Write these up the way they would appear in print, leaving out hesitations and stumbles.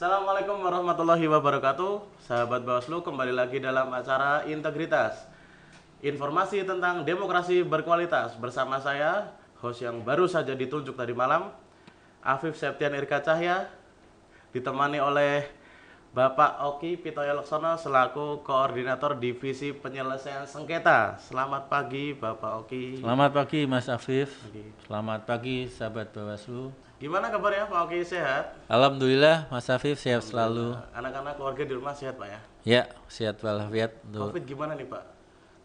Assalamualaikum warahmatullahi wabarakatuh. Sahabat Bawaslu, kembali lagi dalam acara Integritas. Informasi tentang demokrasi berkualitas bersama saya, host yang baru saja ditunjuk tadi malam, Afif Septian Irka Cahya, ditemani oleh Bapak Oki Pitoyo Laksono selaku Koordinator Divisi Penyelesaian Sengketa. Selamat pagi Bapak Oki. Selamat pagi Mas Afif. Pagi. Selamat pagi sahabat Bawaslu. Gimana kabarnya Pak Oki, sehat? Alhamdulillah Mas Afif sehat selalu. Anak-anak keluarga di rumah sehat Pak ya? Ya, sehat walafiat. Covid gimana nih Pak?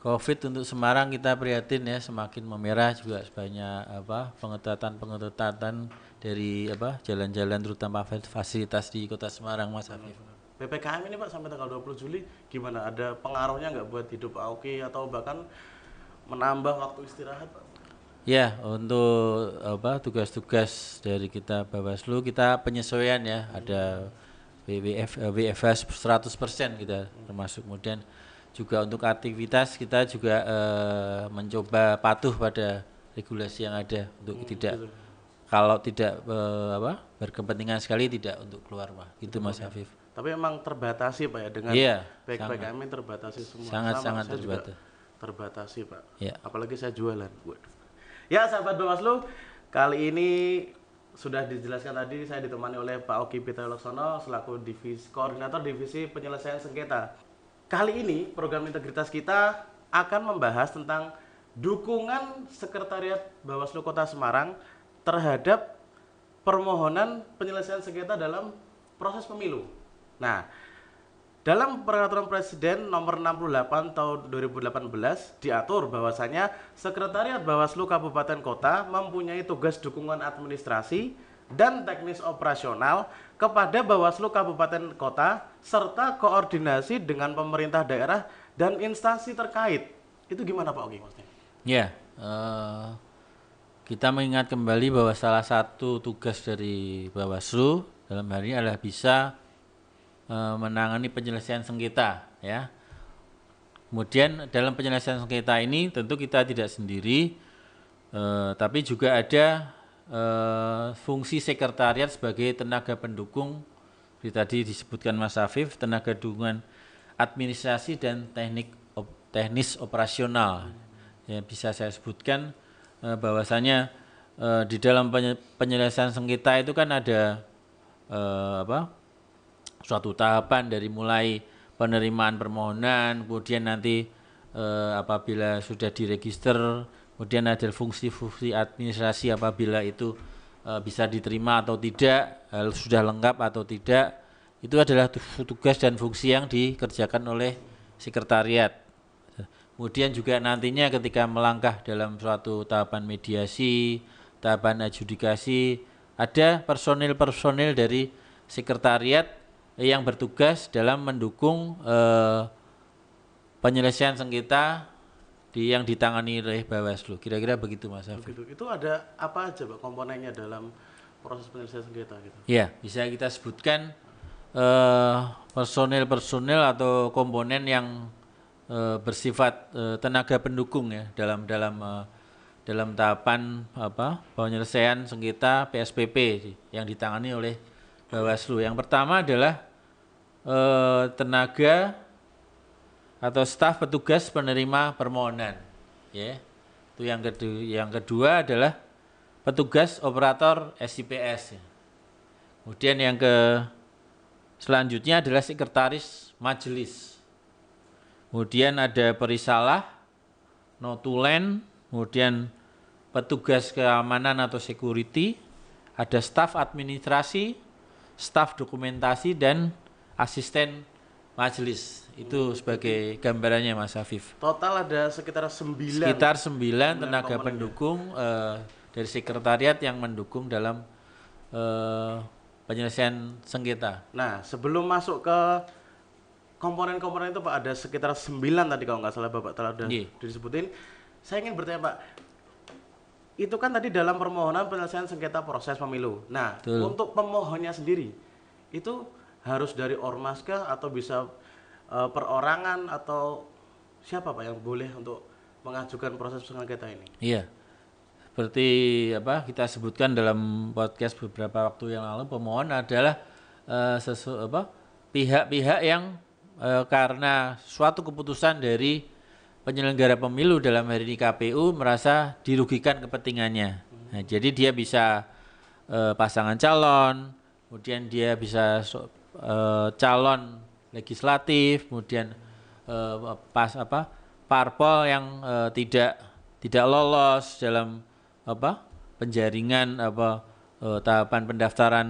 Covid untuk Semarang kita prihatin ya, semakin memerah juga banyak pengetatan dari jalan-jalan terutama fasilitas di Kota Semarang Mas Afif. PPKM ini Pak sampai tanggal 20 Juli gimana? Ada pengaruhnya nggak buat hidup Pak Oki atau bahkan menambah waktu istirahat Pak? Ya, untuk tugas-tugas dari kita Bawaslu kita penyesuaian ya, ada WFH 100% kita termasuk, kemudian juga untuk aktivitas kita juga mencoba patuh pada regulasi yang ada untuk tidak kalau tidak berkepentingan sekali tidak untuk keluar Pak. Gitu Mas Afif. Tapi emang terbatasi Pak ya dengan PPKM ini terbatasi semua. Sangat terbatas. Terbatasi Pak. Ya. Apalagi saya jualan. Waduh. Ya sahabat Bawaslu, kali ini sudah dijelaskan tadi saya ditemani oleh Pak Oki Pitoyo Laksono selaku Koordinator Divisi Penyelesaian Sengketa. Kali ini program integritas kita akan membahas tentang dukungan Sekretariat Bawaslu Kota Semarang terhadap permohonan penyelesaian sengketa dalam proses pemilu. Nah, dalam Peraturan Presiden Nomor 68 Tahun 2018 diatur bahwasanya Sekretariat Bawaslu Kabupaten Kota mempunyai tugas dukungan administrasi dan teknis operasional kepada Bawaslu Kabupaten Kota serta koordinasi dengan pemerintah daerah dan instansi terkait. Itu gimana Pak Oki maksudnya? Ya, kita mengingat kembali bahwa salah satu tugas dari Bawaslu dalam hal ini adalah bisa menangani penyelesaian sengketa ya. Kemudian dalam penyelesaian sengketa ini tentu kita tidak sendiri, tapi juga ada fungsi sekretariat sebagai tenaga pendukung. Tadi disebutkan Mas Afif, tenaga dukungan administrasi dan teknis operasional. Ya, bisa saya sebutkan bahwasanya di dalam penyelesaian sengketa itu kan ada suatu tahapan dari mulai penerimaan permohonan, kemudian nanti apabila sudah diregister, kemudian ada fungsi-fungsi administrasi apabila itu bisa diterima atau tidak, sudah lengkap atau tidak, itu adalah tugas dan fungsi yang dikerjakan oleh sekretariat. Kemudian juga nantinya ketika melangkah dalam suatu tahapan mediasi, tahapan adjudikasi, ada personil-personil dari sekretariat yang bertugas dalam mendukung penyelesaian sengketa yang ditangani oleh Bawaslu. Kira-kira begitu Mas Afif. Itu ada apa aja Pak komponennya dalam proses penyelesaian sengketa gitu? Ya, bisa kita sebutkan personil atau komponen yang bersifat tenaga pendukung ya dalam tahapan penyelesaian sengketa PSPP yang ditangani oleh Bawaslu. Yang pertama adalah tenaga atau staf petugas penerima permohonan, ya. Itu yang kedua adalah petugas operator SIPS. Ya. Kemudian yang selanjutnya adalah sekretaris majelis. Kemudian ada perisalah, notulen, kemudian petugas keamanan atau security, ada staf administrasi, staf dokumentasi dan asisten majelis. Itu sebagai gambarannya Mas Afif. Total ada sekitar 9 tenaga pendukung dari sekretariat yang mendukung dalam penyelesaian sengketa. Nah, sebelum masuk ke komponen-komponen itu Pak, ada sekitar 9 tadi kalau nggak salah Bapak telah disebutin. Saya ingin bertanya Pak, itu kan tadi dalam permohonan penyelesaian sengketa proses pemilu. Nah, untuk pemohonnya sendiri itu harus dari ormas kah atau bisa perorangan atau siapa Pak yang boleh untuk mengajukan proses sengketa ini? Iya. Seperti kita sebutkan dalam podcast beberapa waktu yang lalu, pemohon adalah pihak-pihak yang karena suatu keputusan dari penyelenggara pemilu dalam hari ini KPU merasa dirugikan kepentingannya. Nah, jadi dia bisa pasangan calon, kemudian dia bisa calon legislatif, kemudian parpol yang tidak lolos dalam penjaringan tahapan pendaftaran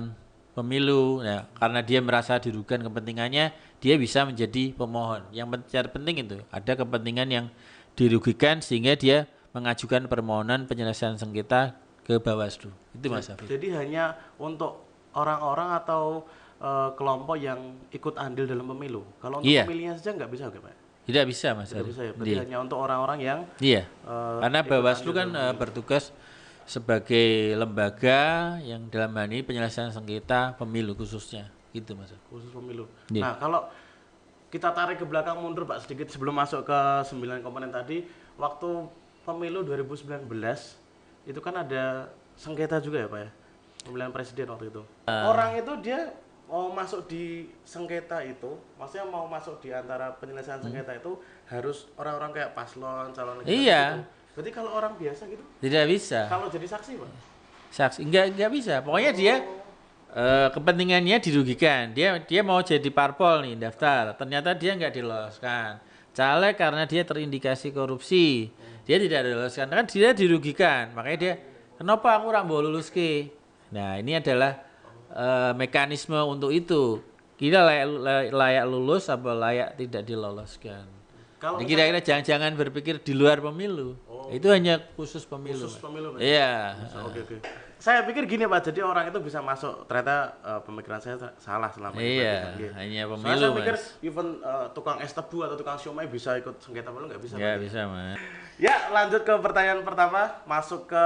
pemilu. Nah, karena dia merasa dirugikan kepentingannya, dia bisa menjadi pemohon. Yang penting itu ada kepentingan yang dirugikan sehingga dia mengajukan permohonan penyelesaian sengketa ke Bawaslu. Itu Mas Hafid. Jadi hanya untuk orang-orang atau kelompok yang ikut andil dalam pemilu. Kalau untuk pemilihnya saja nggak bisa, Pak? Tidak bisa, Mas. Tidak bisa ya. Berarti hanya untuk orang-orang yang karena Bawaslu kan bertugas sebagai lembaga yang dalam hal ini penyelesaian sengketa pemilu khususnya, gitu Mas. Khusus pemilu. Nah, kalau kita tarik ke belakang mundur Pak sedikit sebelum masuk ke 9 komponen tadi, waktu pemilu 2019 itu kan ada sengketa juga ya Pak ya, pemilihan presiden waktu itu. Orang itu dia mau masuk di sengketa itu, maksudnya mau masuk di antara penyelesaian sengketa itu harus orang-orang kayak paslon, calon legislatif gitu. Berarti kalau orang biasa gitu? Tidak bisa. Kalau jadi saksi Pak? Saksi enggak bisa. Pokoknya dia kepentingannya dirugikan. Dia mau jadi parpol nih daftar, ternyata dia nggak diloloskan. Caleg karena dia terindikasi korupsi, dia tidak diloloskan, kan dia dirugikan. Makanya dia, kenapa aku ora mbok luluske? Nah, ini adalah mekanisme untuk itu. Kita layak lulus apa layak tidak diloloskan. Kalau kira-kira jangan berpikir di luar pemilu. Itu hanya khusus pemilu. Khusus pemilu. Iya. Oke. Saya pikir gini Pak, jadi orang itu bisa masuk, ternyata pemikiran saya salah selama ini. Iya, hanya pemilu. Saya pikir even tukang es tebu atau tukang siomay bisa ikut sengketa pemilu, nggak bisa. Nggak bisa Mas. Ya, lanjut ke pertanyaan pertama, masuk ke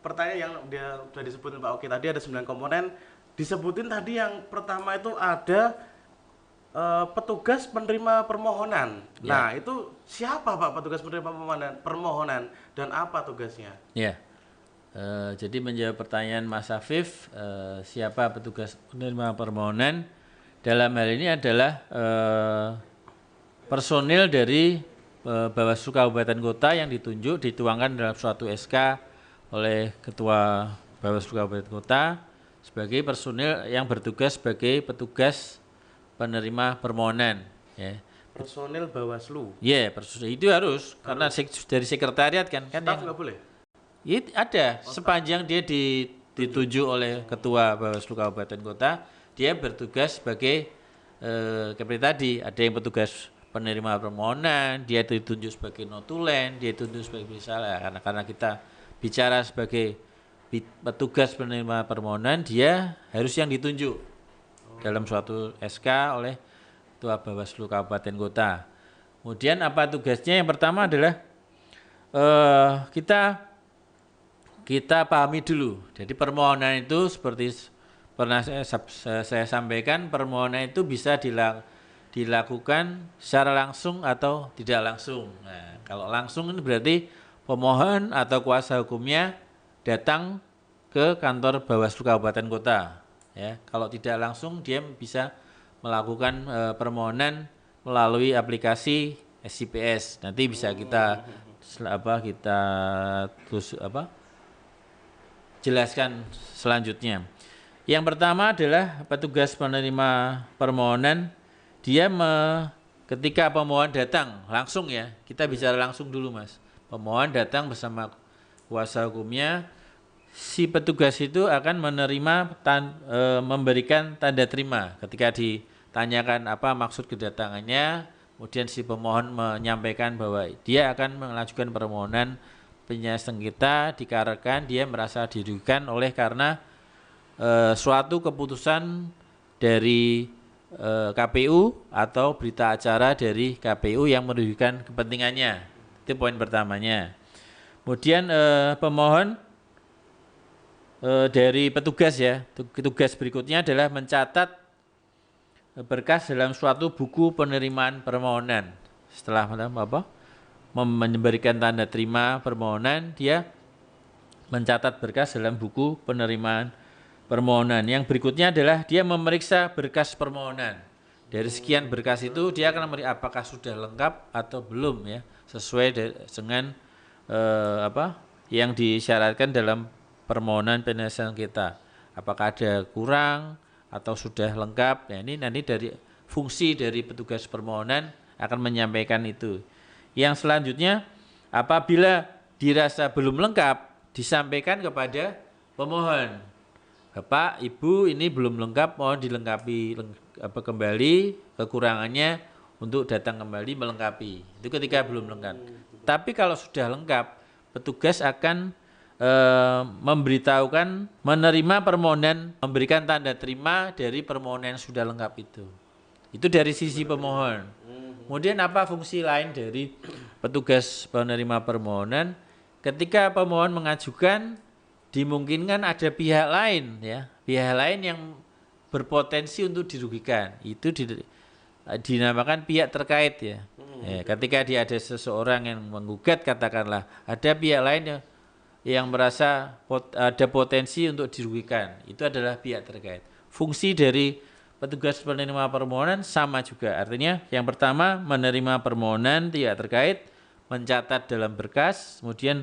pertanyaan yang dia sudah disebutin Pak Oki tadi, ada 9 komponen. Disebutin tadi yang pertama itu ada petugas penerima permohonan. Ya. Nah, itu siapa Pak petugas penerima permohonan dan apa tugasnya? Ya. Jadi menjawab pertanyaan Mas Afif, siapa petugas penerima permohonan? Dalam hal ini adalah personil dari Bawaslu Kabupaten Kota yang ditunjuk dituangkan dalam suatu SK oleh Ketua Bawaslu Kabupaten Kota sebagai personil yang bertugas sebagai petugas penerima permohonan. Ya. Personil Bawaslu. Iya, personil itu harus karena dari sekretariat kan Staf nggak boleh. Ya, ada sepanjang dia ditunjuk oleh Ketua Bawaslu Kabupaten Kota, dia bertugas sebagai seperti tadi, ada yang petugas penerima permohonan, dia ditunjuk sebagai notulen, dia ditunjuk sebagai misalnya karena kita bicara sebagai petugas penerima permohonan, dia harus yang ditunjuk dalam suatu SK oleh Ketua Bawaslu Kabupaten Kota. Kemudian apa tugasnya? Yang pertama adalah kita pahami dulu. Jadi permohonan itu seperti pernah saya sampaikan, permohonan itu bisa dilakukan secara langsung atau tidak langsung. Nah, kalau langsung ini berarti pemohon atau kuasa hukumnya datang ke kantor Bawaslu Kabupaten Kota. Ya, kalau tidak langsung dia bisa melakukan permohonan melalui aplikasi SCPS. Nanti bisa kita jelaskan selanjutnya. Yang pertama adalah petugas penerima permohonan, dia ketika pemohon datang langsung ya, kita bicara langsung dulu Mas. Pemohon datang bersama kuasa hukumnya, si petugas itu akan memberikan tanda terima ketika ditanyakan apa maksud kedatangannya, kemudian si pemohon menyampaikan bahwa dia akan mengajukan permohonan penyelesaian sengketa dikarenakan dia merasa dirugikan oleh karena suatu keputusan dari KPU atau berita acara dari KPU yang merugikan kepentingannya. Itu poin pertamanya. Kemudian pemohon dari petugas ya, tugas berikutnya adalah mencatat berkas dalam suatu buku penerimaan permohonan. Setelah memberikan tanda terima permohonan, dia mencatat berkas dalam buku penerimaan permohonan. Yang berikutnya adalah dia memeriksa berkas permohonan. Dari sekian berkas itu dia akan memeriksa apakah sudah lengkap atau belum ya, sesuai dengan yang disyaratkan dalam permohonan penyelesaian sengketa. Apakah ada kurang atau sudah lengkap? Nah, ini nanti dari fungsi dari petugas permohonan akan menyampaikan itu. Yang selanjutnya, apabila dirasa belum lengkap, disampaikan kepada pemohon. Bapak, Ibu, ini belum lengkap, mohon dilengkapi kembali kekurangannya untuk datang kembali melengkapi. Itu ketika belum lengkap. Tapi kalau sudah lengkap, petugas akan memberitahukan menerima permohonan, memberikan tanda terima dari permohonan yang sudah lengkap itu. Itu dari sisi pemohon. Kemudian apa fungsi lain dari petugas penerima permohonan? Ketika pemohon mengajukan, dimungkinkan ada pihak lain ya, pihak lain yang berpotensi untuk dirugikan. Itu dinamakan pihak terkait ya. Ketika dia ada seseorang yang menggugat, katakanlah ada pihak lain yang merasa ada potensi untuk dirugikan, itu adalah pihak terkait. Fungsi dari petugas penerima permohonan sama juga. Artinya yang pertama menerima permohonan pihak terkait, mencatat dalam berkas, kemudian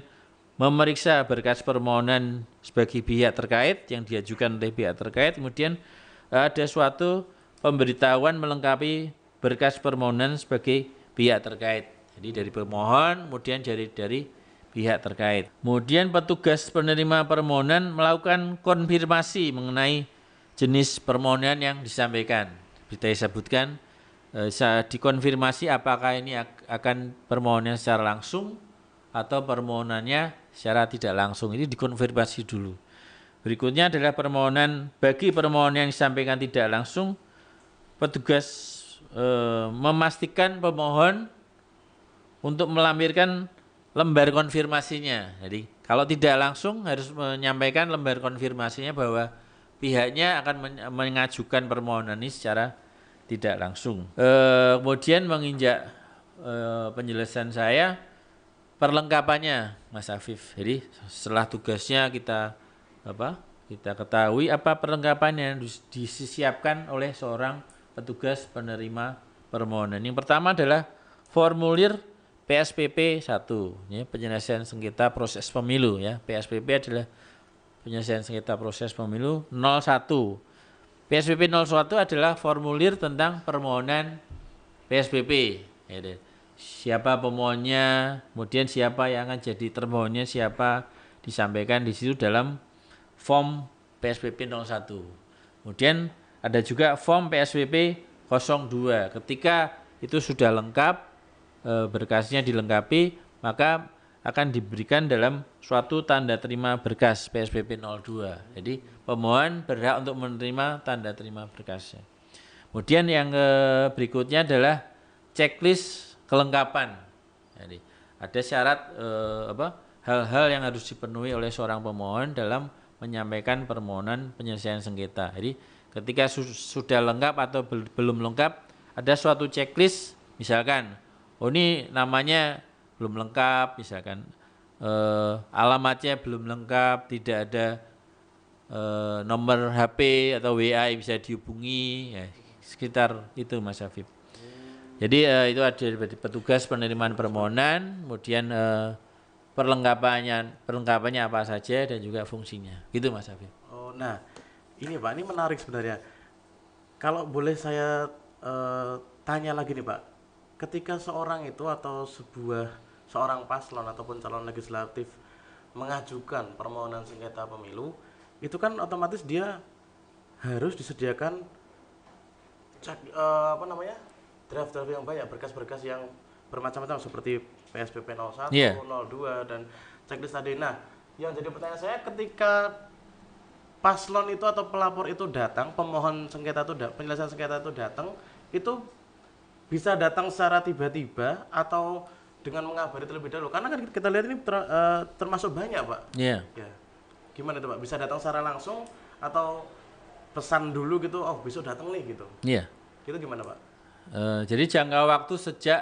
memeriksa berkas permohonan sebagai pihak terkait yang diajukan oleh pihak terkait, kemudian ada suatu pemberitahuan melengkapi berkas permohonan sebagai pihak terkait. Jadi dari pemohon, kemudian dari pihak terkait. Kemudian petugas penerima permohonan melakukan konfirmasi mengenai jenis permohonan yang disampaikan. Kita sebutkan, dikonfirmasi apakah ini akan permohonan secara langsung atau permohonannya secara tidak langsung. Ini dikonfirmasi dulu. Berikutnya adalah permohonan, bagi permohonan yang disampaikan tidak langsung, petugas memastikan pemohon untuk melampirkan lembar konfirmasinya. Jadi kalau tidak langsung harus menyampaikan lembar konfirmasinya bahwa pihaknya akan mengajukan permohonan ini secara tidak langsung. Kemudian menginjak penjelasan saya, perlengkapannya Mas Afif. Jadi setelah tugasnya kita ketahui apa perlengkapannya yang disiapkan oleh seorang petugas penerima permohonan. Yang pertama adalah formulir PSPP 1, ya, penyelesaian sengketa proses pemilu ya. PSPP adalah penyelesaian sengketa proses pemilu 01. PSPP 01 adalah formulir tentang permohonan PSPP. Ya, siapa pemohonnya, kemudian siapa yang akan jadi termohonnya, siapa, disampaikan di situ dalam form PSPP 01. Kemudian ada juga form PSPP 02. Ketika itu sudah lengkap, berkasnya dilengkapi, maka akan diberikan dalam suatu tanda terima berkas PSPP 02. Jadi pemohon berhak untuk menerima tanda terima berkasnya. Kemudian yang berikutnya adalah checklist kelengkapan. Jadi ada syarat hal-hal yang harus dipenuhi oleh seorang pemohon dalam menyampaikan permohonan penyelesaian sengketa. Jadi ketika sudah lengkap atau belum lengkap, ada suatu checklist, misalkan, ini namanya belum lengkap, misalkan alamatnya belum lengkap, tidak ada nomor HP atau WA yang bisa dihubungi, ya, sekitar itu Mas Afif. Jadi itu ada dari petugas penerimaan permohonan, kemudian perlengkapannya apa saja dan juga fungsinya, gitu Mas Afif. Oh, nah ini Pak, ini menarik sebenarnya. Kalau boleh saya tanya lagi nih Pak, ketika seorang itu atau seorang paslon ataupun calon legislatif mengajukan permohonan sengketa pemilu, itu kan otomatis dia harus disediakan draft-draft yang banyak, berkas-berkas yang bermacam-macam seperti PSPP 01, 02 dan checklist tadi. Nah, yang jadi pertanyaan saya, ketika paslon itu atau pelapor itu datang, pemohon sengketa itu penyelesaian sengketa itu datang, itu bisa datang secara tiba-tiba atau dengan mengabari terlebih dahulu? Karena kan kita lihat ini termasuk banyak Pak. Iya. Ya. Gimana itu Pak? Bisa datang secara langsung atau pesan dulu gitu, oh besok datang nih gitu? Iya. Itu gimana Pak? Jadi jangka waktu sejak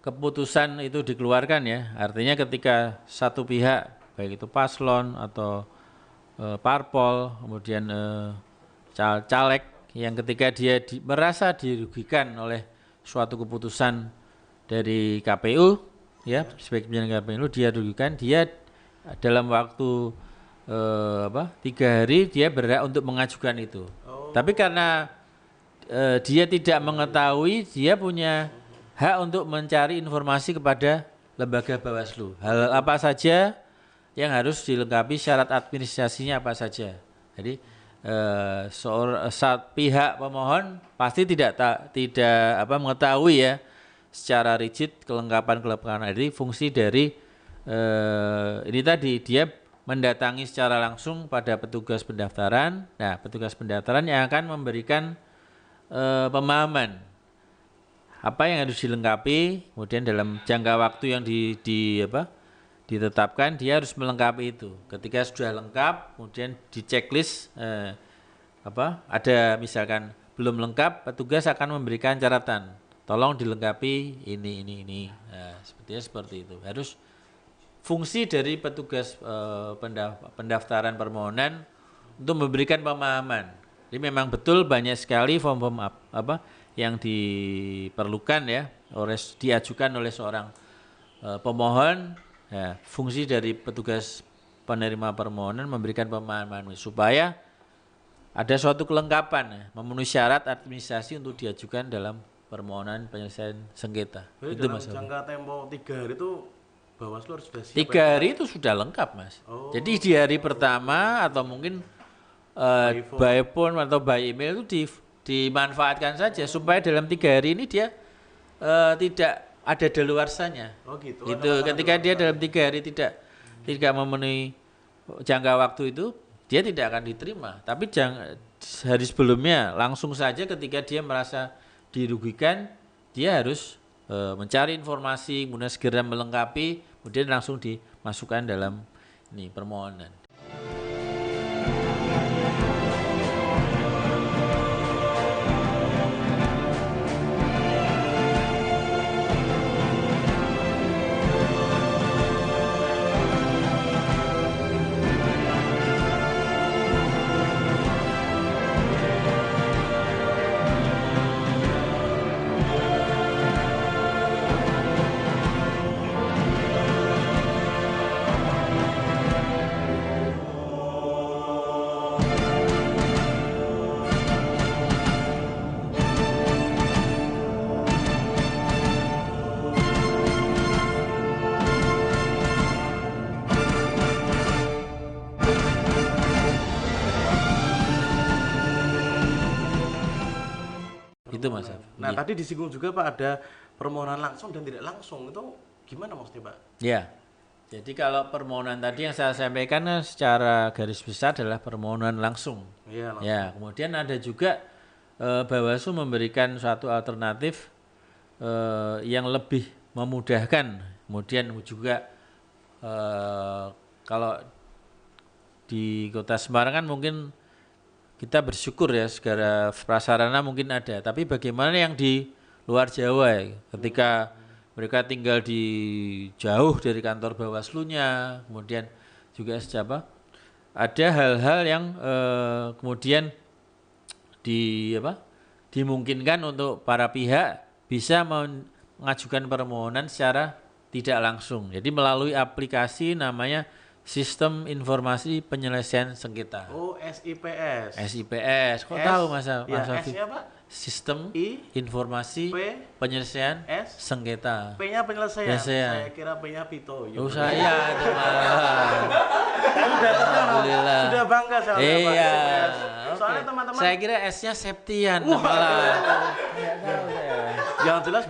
keputusan itu dikeluarkan ya, artinya ketika satu pihak, baik itu paslon atau parpol, kemudian caleg yang ketika dia merasa dirugikan oleh suatu keputusan dari KPU, ya sebagai pimpinan KPU dia dirugikan, dia dalam waktu 3 hari dia berhak untuk mengajukan itu. Tapi karena dia tidak mengetahui, dia punya hak untuk mencari informasi kepada lembaga Bawaslu. Hal apa saja yang harus dilengkapi, syarat administrasinya apa saja. Jadi saat pihak pemohon pasti tidak mengetahui ya secara rigid kelengkapan jadi fungsi dari ini tadi dia mendatangi secara langsung pada petugas pendaftaran. Nah, petugas pendaftaran yang akan memberikan pemahaman apa yang harus dilengkapi, kemudian dalam jangka waktu yang ditetapkan dia harus melengkapi itu. Ketika sudah lengkap, kemudian di checklist ada misalkan belum lengkap, petugas akan memberikan catatan, tolong dilengkapi ini. Nah, seperti itu. Harus fungsi dari petugas pendaftaran permohonan untuk memberikan pemahaman. Jadi memang betul banyak sekali form-form yang diperlukan ya diajukan oleh seorang pemohon. Ya, fungsi dari petugas penerima permohonan memberikan pemahaman supaya ada suatu kelengkapan memenuhi syarat administrasi untuk diajukan dalam permohonan penyelesaian sengketa. Jadi itu dalam Mas. Jangka tempo 3 hari itu Bawaslu harus sudah siap. 3 hari itu sudah lengkap Mas. Jadi di hari pertama atau mungkin by phone atau by email itu dimanfaatkan saja supaya dalam 3 hari ini dia tidak ada daluarsanya. Gitu. Itu ketika dia dalam 3 hari tidak memenuhi jangka waktu itu, dia tidak akan diterima. Tapi hari sebelumnya langsung saja ketika dia merasa dirugikan, dia harus mencari informasi, kemudian segera melengkapi, kemudian langsung dimasukkan dalam permohonan. Itu Mas. Nah, tadi disinggung juga Pak ada permohonan langsung dan tidak langsung. Itu gimana maksudnya Pak? Ya. Jadi kalau permohonan tadi yang saya sampaikan secara garis besar adalah permohonan langsung. Iya, langsung. Ya, kemudian ada juga Bawaslu memberikan suatu alternatif yang lebih memudahkan. Kemudian juga kalau di Kota Semarang kan mungkin kita bersyukur ya segala prasarana mungkin ada, tapi bagaimana yang di luar Jawa ya, ketika mereka tinggal di jauh dari kantor Bawaslunya, kemudian juga ada hal-hal yang kemudian dimungkinkan untuk para pihak bisa mengajukan permohonan secara tidak langsung. Jadi melalui aplikasi namanya Sistem Informasi Penyelesaian Sengketa. Oh, SIPS. SIPS. Kok tahu Mas S nya Pak? Sistem Informasi Penyelesaian Sengketa. P-nya penyelesaian. Saya kira P-nya Pito. Oh, saya itu malah. Alhamdulillah. Sudah bangga saya Iya. Soalnya teman-teman. Saya kira S-nya Septian malah. Enggak tahu saya. Yang jelas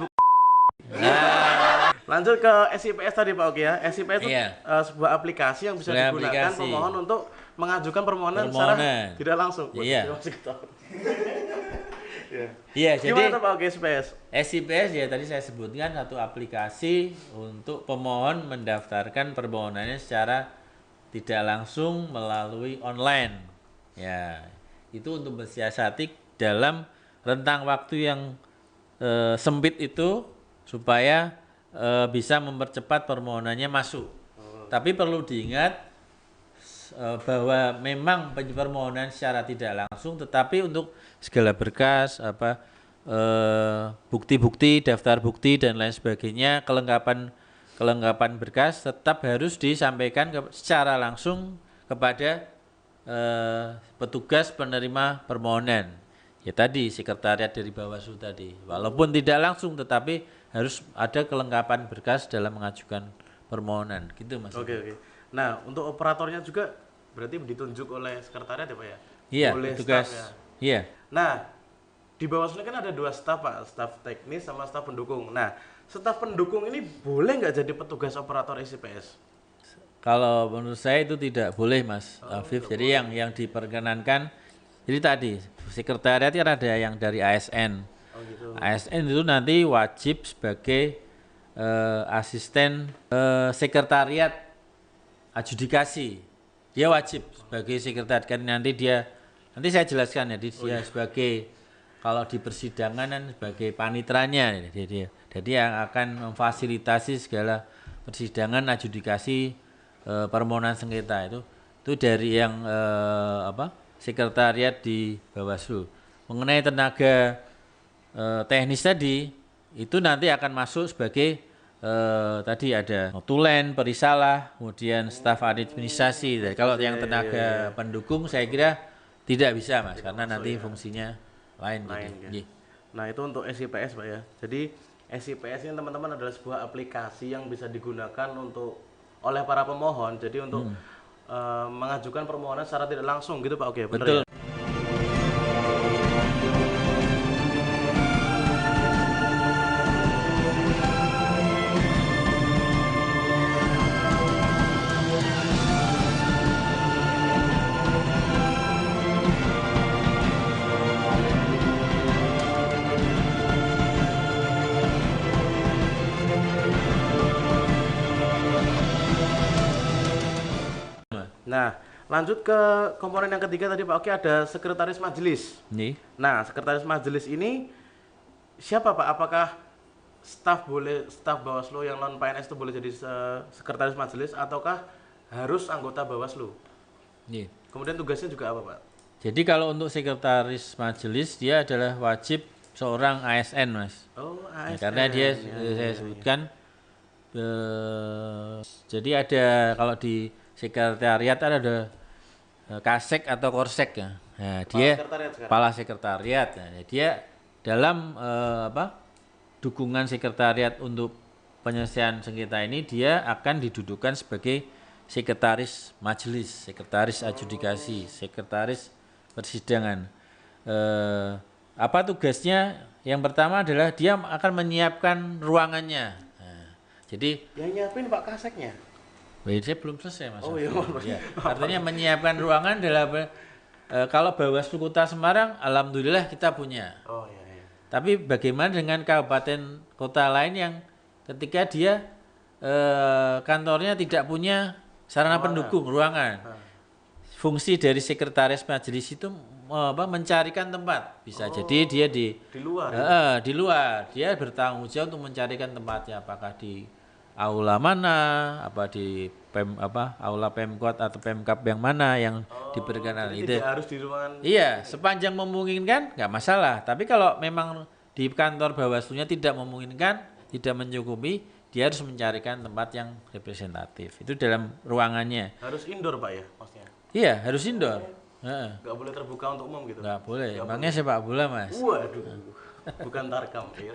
lanjut ke SIPS tadi Pak Oki ya. SIPS itu sebuah aplikasi yang bisa digunakan pemohon untuk mengajukan permohonan secara tidak langsung. Iya. Iya, jadi gimana Pak Oki SIPS? SIPS ya tadi saya sebutkan satu aplikasi untuk pemohon mendaftarkan permohonannya secara tidak langsung melalui online. Ya, itu untuk mensiasati dalam rentang waktu yang sempit itu supaya bisa mempercepat permohonannya masuk. Tapi perlu diingat bahwa memang permohonan secara tidak langsung, tetapi untuk segala berkas bukti-bukti, daftar bukti dan lain sebagainya, kelengkapan berkas tetap harus disampaikan secara langsung kepada petugas penerima permohonan. Ya tadi sekretariat dari Bawaslu tadi. Walaupun tidak langsung tetapi harus ada kelengkapan berkas dalam mengajukan permohonan. Gitu Mas. Oke. Nah, untuk operatornya juga berarti ditunjuk oleh sekretariat ya Pak ya? Iya, Oleh petugas. staf ya. Iya. Nah, di Bawaslu kan ada 2 staf Pak, staf teknis sama staf pendukung. Nah, staf pendukung ini boleh nggak jadi petugas operator SIPS? Kalau menurut saya itu tidak boleh Mas Afif. Jadi yang diperkenankan, jadi tadi sekretariat kan ada yang dari ASN. Oh gitu. ASN itu nanti wajib sebagai asisten sekretariat adjudikasi. Dia wajib sebagai sekretariat, kan nanti saya jelaskan ya, dia sebagai, kalau di persidangan kan sebagai panitranya, jadi yang akan memfasilitasi segala persidangan adjudikasi permohonan sengketa itu dari yang sekretariat di Bawaslu. Mengenai tenaga teknis tadi, itu nanti akan masuk sebagai tadi ada notulen, perisalah, kemudian staf administrasi. Jadi kalau yang tenaga pendukung saya kira tidak bisa Mas, karena nanti fungsinya lain. Ya. Nah, itu untuk SIPS Pak ya. Jadi SIPS ini teman-teman adalah sebuah aplikasi yang bisa digunakan oleh para pemohon. Jadi untuk mengajukan permohonan secara tidak langsung gitu Pak. Oke, benar ya? Nah, lanjut ke komponen yang ketiga tadi Pak Oki, ada sekretaris majelis. Nah, sekretaris majelis ini siapa Pak? Apakah staf Bawaslu yang non PNS itu boleh jadi sekretaris majelis ataukah harus anggota Bawaslu? Kemudian tugasnya juga apa Pak? Jadi kalau untuk sekretaris majelis dia adalah wajib seorang ASN Mas. Oh, ASN. Nah, karena dia saya sebutkan jadi ada, kalau di sekretariat ada kasek atau korsek ya. Nah, dia kepala sekretariat. Nah, dia dalam dukungan sekretariat untuk penyelesaian sengketa ini, dia akan didudukan sebagai sekretaris majelis, sekretaris adjudikasi, sekretaris persidangan. Apa tugasnya? Yang pertama adalah dia akan menyiapkan ruangannya. Nah, jadi yang nyiapin Pak kaseknya. Saya belum selesai Mas. Oh iya. Artinya menyiapkan ruangan adalah kalau Bawaslu Kota Semarang, alhamdulillah kita punya. Oh iya. Tapi bagaimana dengan kabupaten kota lain yang ketika dia kantornya tidak punya sarana pendukung ruangan? Fungsi dari sekretaris majelis itu mencarikan tempat. Bisa jadi dia di luar. Di luar dia bertanggung jawab untuk mencarikan tempatnya, apakah di aula mana, di aula Pemkot atau Pemkap yang mana yang diperkenan. Itu tidak harus di ruangan. Iya, sepanjang memungkinkan nggak masalah. Tapi kalau memang di kantor Bawaslunya tidak memungkinkan, tidak mencukupi, dia harus mencarikan tempat yang representatif. Itu dalam ruangannya. Harus indoor Pak ya, maksudnya? Iya, harus indoor. Nggak boleh terbuka untuk umum gitu? Nggak boleh. Emangnya sepak bola Mas? Waduh. Bukan tarkam ya.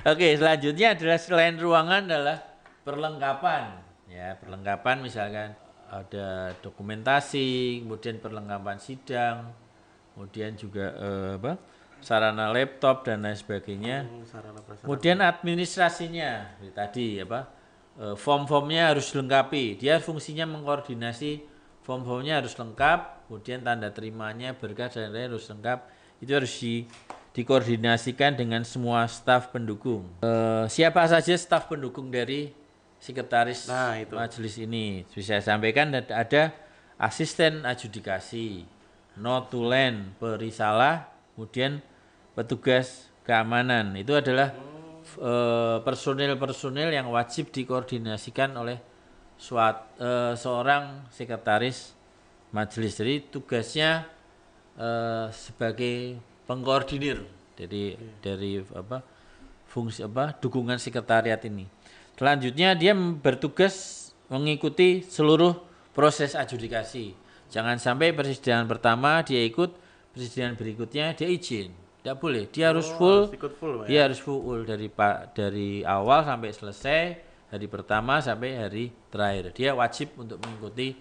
Oke, selanjutnya adalah selain ruangan adalah perlengkapan. Ya, perlengkapan misalkan ada dokumentasi, kemudian perlengkapan sidang, kemudian juga sarana laptop dan lain sebagainya. Kemudian administrasinya, tadi form-formnya harus dilengkapi. Dia fungsinya mengkoordinasi, form-formnya harus lengkap, kemudian tanda terimanya, berkas dan lain-lain harus lengkap. Itu harus dikoordinasikan dengan semua staf pendukung. Siapa saja staf pendukung dari sekretaris majelis ini? Bisa saya sampaikan ada asisten adjudikasi, notulen, perisalah, kemudian petugas keamanan. Itu adalah personil-personil yang wajib dikoordinasikan oleh seorang sekretaris majelis. Jadi tugasnya sebagai pengkoordinir dari fungsi dukungan sekretariat ini. Selanjutnya dia bertugas mengikuti seluruh proses adjudikasi. Jangan sampai persidangan pertama dia ikut, persidangan berikutnya dia izin. Tidak boleh. Dia harus full. Dia harus full dari awal sampai selesai, hari pertama sampai hari terakhir. Dia wajib untuk mengikuti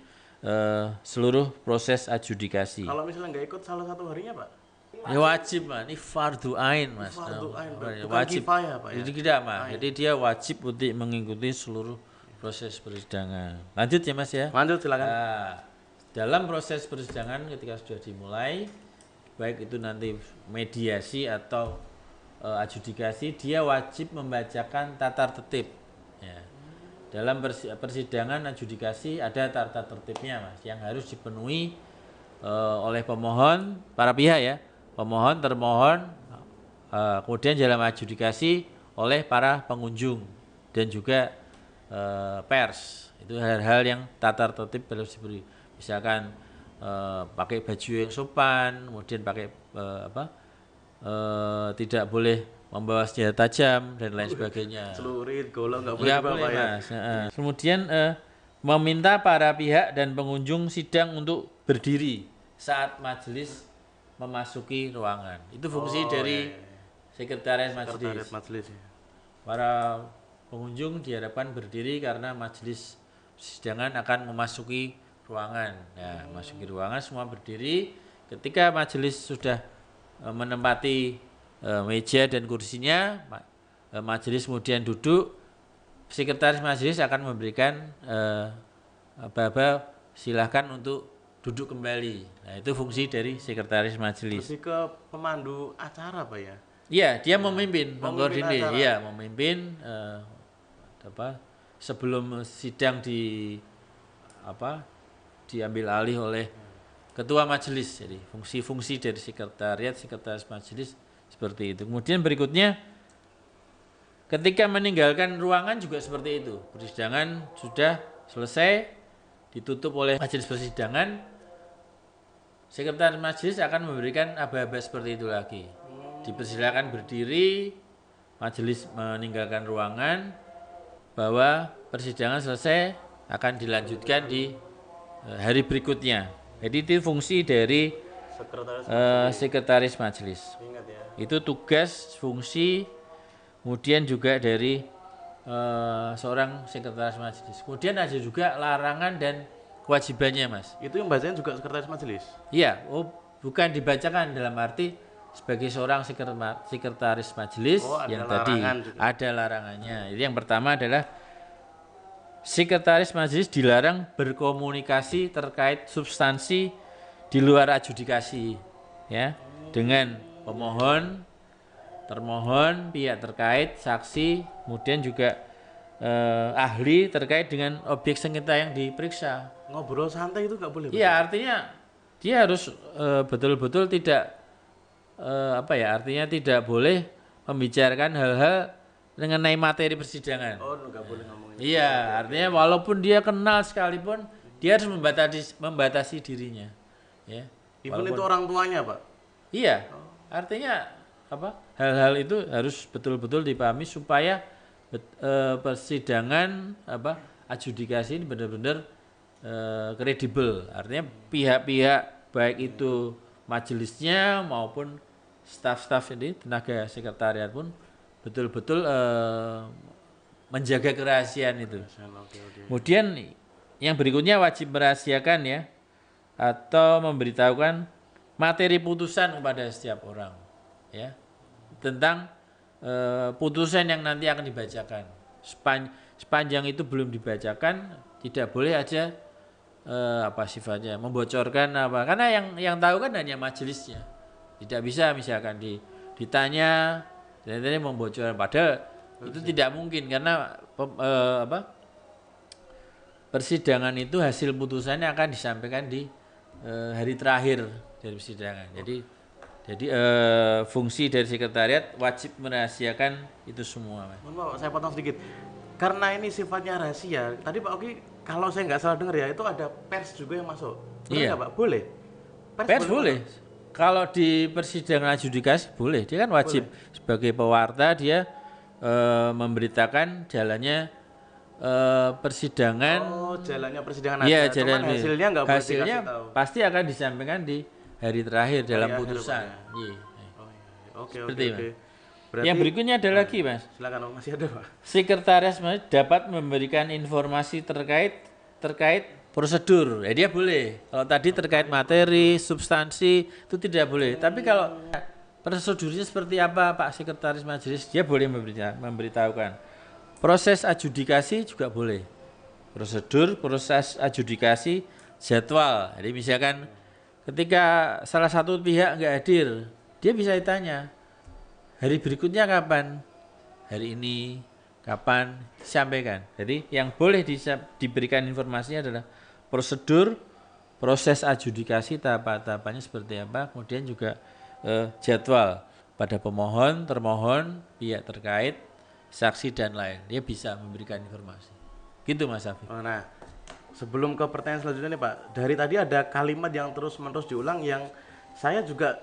seluruh proses adjudikasi. Kalau misalnya nggak ikut salah satu harinya, Pak? Ya wajib, Mas. Ini fardu ain, Mas. Fardu ain, bukan wajib. kifayah, Pak, ya? Jadi tidak, Mas. Jadi dia wajib untuk mengikuti seluruh proses persidangan. Lanjut ya, Mas ya. Lanjut, silakan. Nah, dalam proses persidangan ketika sudah dimulai, baik itu nanti mediasi atau adjudikasi, dia wajib membacakan tata tertib. Ya. Dalam persidangan adjudikasi ada tata tertibnya, Mas, yang harus dipenuhi oleh pemohon, para pihak ya, pemohon, termohon, kemudian dalam adjudikasi oleh para pengunjung dan juga pers. Itu hal-hal yang tata tertib harus diberi. Misalkan pakai baju yang sopan, kemudian pakai tidak boleh membawa senjata tajam dan lain sebagainya. Celurit, golok nggak boleh, Nggak boleh, Pak, ya? Mas. Kemudian meminta para pihak dan pengunjung sidang untuk berdiri saat majelis memasuki ruangan. Itu fungsi dari sekretaris majelis. Majelis, ya. Para pengunjung diharapkan berdiri karena majelis persidangan akan memasuki ruangan. Nah, masuki ruangan semua berdiri. Ketika majelis sudah menempati meja dan kursinya, majelis kemudian duduk. Sekretaris majelis akan memberikan silahkan untuk duduk kembali. Nah, itu fungsi dari sekretaris majelis. Lebih ke pemandu acara, Pak, ya? Iya, dia memimpin, mengkoordinir. acara. Iya, memimpin sebelum sidang diambil alih oleh ketua majelis. Jadi fungsi-fungsi dari sekretaris majelis seperti itu. Kemudian berikutnya ketika meninggalkan ruangan juga seperti itu. Persidangan sudah selesai, ditutup oleh majelis persidangan. Sekretaris majelis akan memberikan aba-aba seperti itu lagi. Dipersilakan berdiri, majelis meninggalkan ruangan, bahwa persidangan selesai akan dilanjutkan di hari berikutnya. Jadi itu fungsi dari sekretaris majelis. Ingat ya. Itu tugas, fungsi, kemudian juga dari seorang sekretaris majelis. Kemudian ada juga larangan dan kewajibannya, Mas. Itu yang bacanya juga sekretaris majelis? Iya, bukan dibacakan, dalam arti sebagai seorang sekretaris majelis yang tadi ada larangannya. Jadi yang pertama adalah sekretaris majelis dilarang berkomunikasi terkait substansi di luar adjudikasi, ya, dengan pemohon, termohon, pihak terkait, saksi, kemudian juga ahli terkait dengan objek sengketa yang diperiksa. Ngobrol santai itu nggak boleh? Iya, artinya dia harus betul-betul tidak artinya tidak boleh membicarakan hal-hal mengenai materi persidangan. Oh, nggak boleh ngomongin. Iya, artinya walaupun dia kenal sekalipun, dia harus membatasi dirinya. Ya. Even itu orang tuanya, Pak? Iya, artinya hal-hal itu harus betul-betul dipahami supaya persidangan adjudikasi ini benar-benar kredibel. Artinya pihak-pihak baik itu majelisnya maupun staf-staf ini, tenaga sekretariat pun betul-betul menjaga kerahasiaan itu. Kemudian yang berikutnya wajib merahasiakan ya, atau memberitahukan materi putusan kepada setiap orang, ya, tentang putusan yang nanti akan dibacakan. Sepanjang itu belum dibacakan, tidak boleh aja sifatnya membocorkan karena yang tahu kan hanya majelisnya. Tidak bisa misalkan ditanya dan membocorkan, padahal itu tidak mungkin karena persidangan itu hasil putusannya akan disampaikan di hari terakhir dari persidangan. Jadi fungsi dari sekretariat wajib merahasiakan itu semua. Mohon maaf, saya potong sedikit. Karena ini sifatnya rahasia. Tadi Pak Oki kalau saya nggak salah dengar ya, itu ada pers juga yang masuk. Benar Iya. nggak, Pak? Boleh? Pers boleh. Kalau di persidangan adjudikasi boleh. Dia kan wajib sebagai pewarta dia memberitakan jalannya persidangan. Oh, jalannya persidangan Iya, aja. Cuman hasilnya nggak boleh hasilnya dikasih tahu. pasti akan disampaikan di hari terakhir dalam iya, putusan. hari Iya. Oh, iya. Oke, Seperti oke, itu. oke. Berarti Yang berikutnya ada lagi, Mas. silakan Om, masih ada, Pak. Sekretaris dapat memberikan informasi terkait prosedur. Ya dia boleh. Kalau tadi terkait materi, substansi itu tidak boleh. Tapi kalau prosedurnya seperti apa, Pak Sekretaris Majelis, dia boleh memberitahukan. Proses adjudikasi juga boleh. Prosedur, proses adjudikasi, jadwal. Jadi misalkan ketika salah satu pihak nggak hadir, dia bisa ditanya, hari berikutnya kapan? Hari ini, kapan? Disampaikan. Jadi yang boleh diberikan informasinya adalah prosedur, proses adjudikasi, tahapan-tahapannya seperti apa, kemudian juga jadwal pada pemohon, termohon, pihak terkait, saksi dan lain. Dia bisa memberikan informasi. Gitu Mas Afif. Oh, nah, sebelum ke pertanyaan selanjutnya nih Pak, dari tadi ada kalimat yang terus-menerus diulang yang saya juga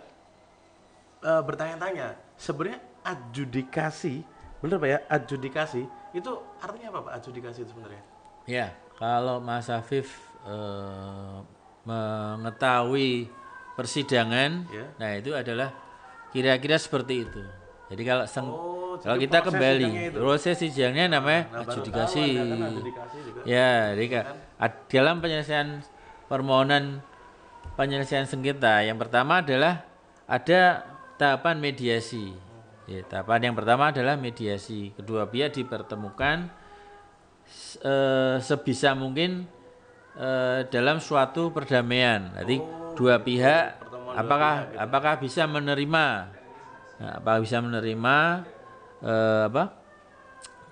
bertanya-tanya. Sebenarnya adjudikasi, bener Pak ya, adjudikasi itu artinya apa Pak, adjudikasi itu sebenarnya? Ya, kalau Mas Afif mengetahui persidangan, Ya. nah itu adalah kira-kira seperti itu. Jadi kalau kalau jadi kita proses kembali sidangnya itu. proses sidangnya namanya Nah, baru adjudikasi. tahu ada kan adjudikasi juga. Ya, jadi dalam penyelesaian permohonan penyelesaian sengketa yang pertama adalah ada tahapan mediasi. Ya, tahapan yang pertama adalah mediasi. Kedua pihak dipertemukan sebisa mungkin dalam suatu perdamaian. Jadi dua pihak apakah bisa menerima, apakah bisa menerima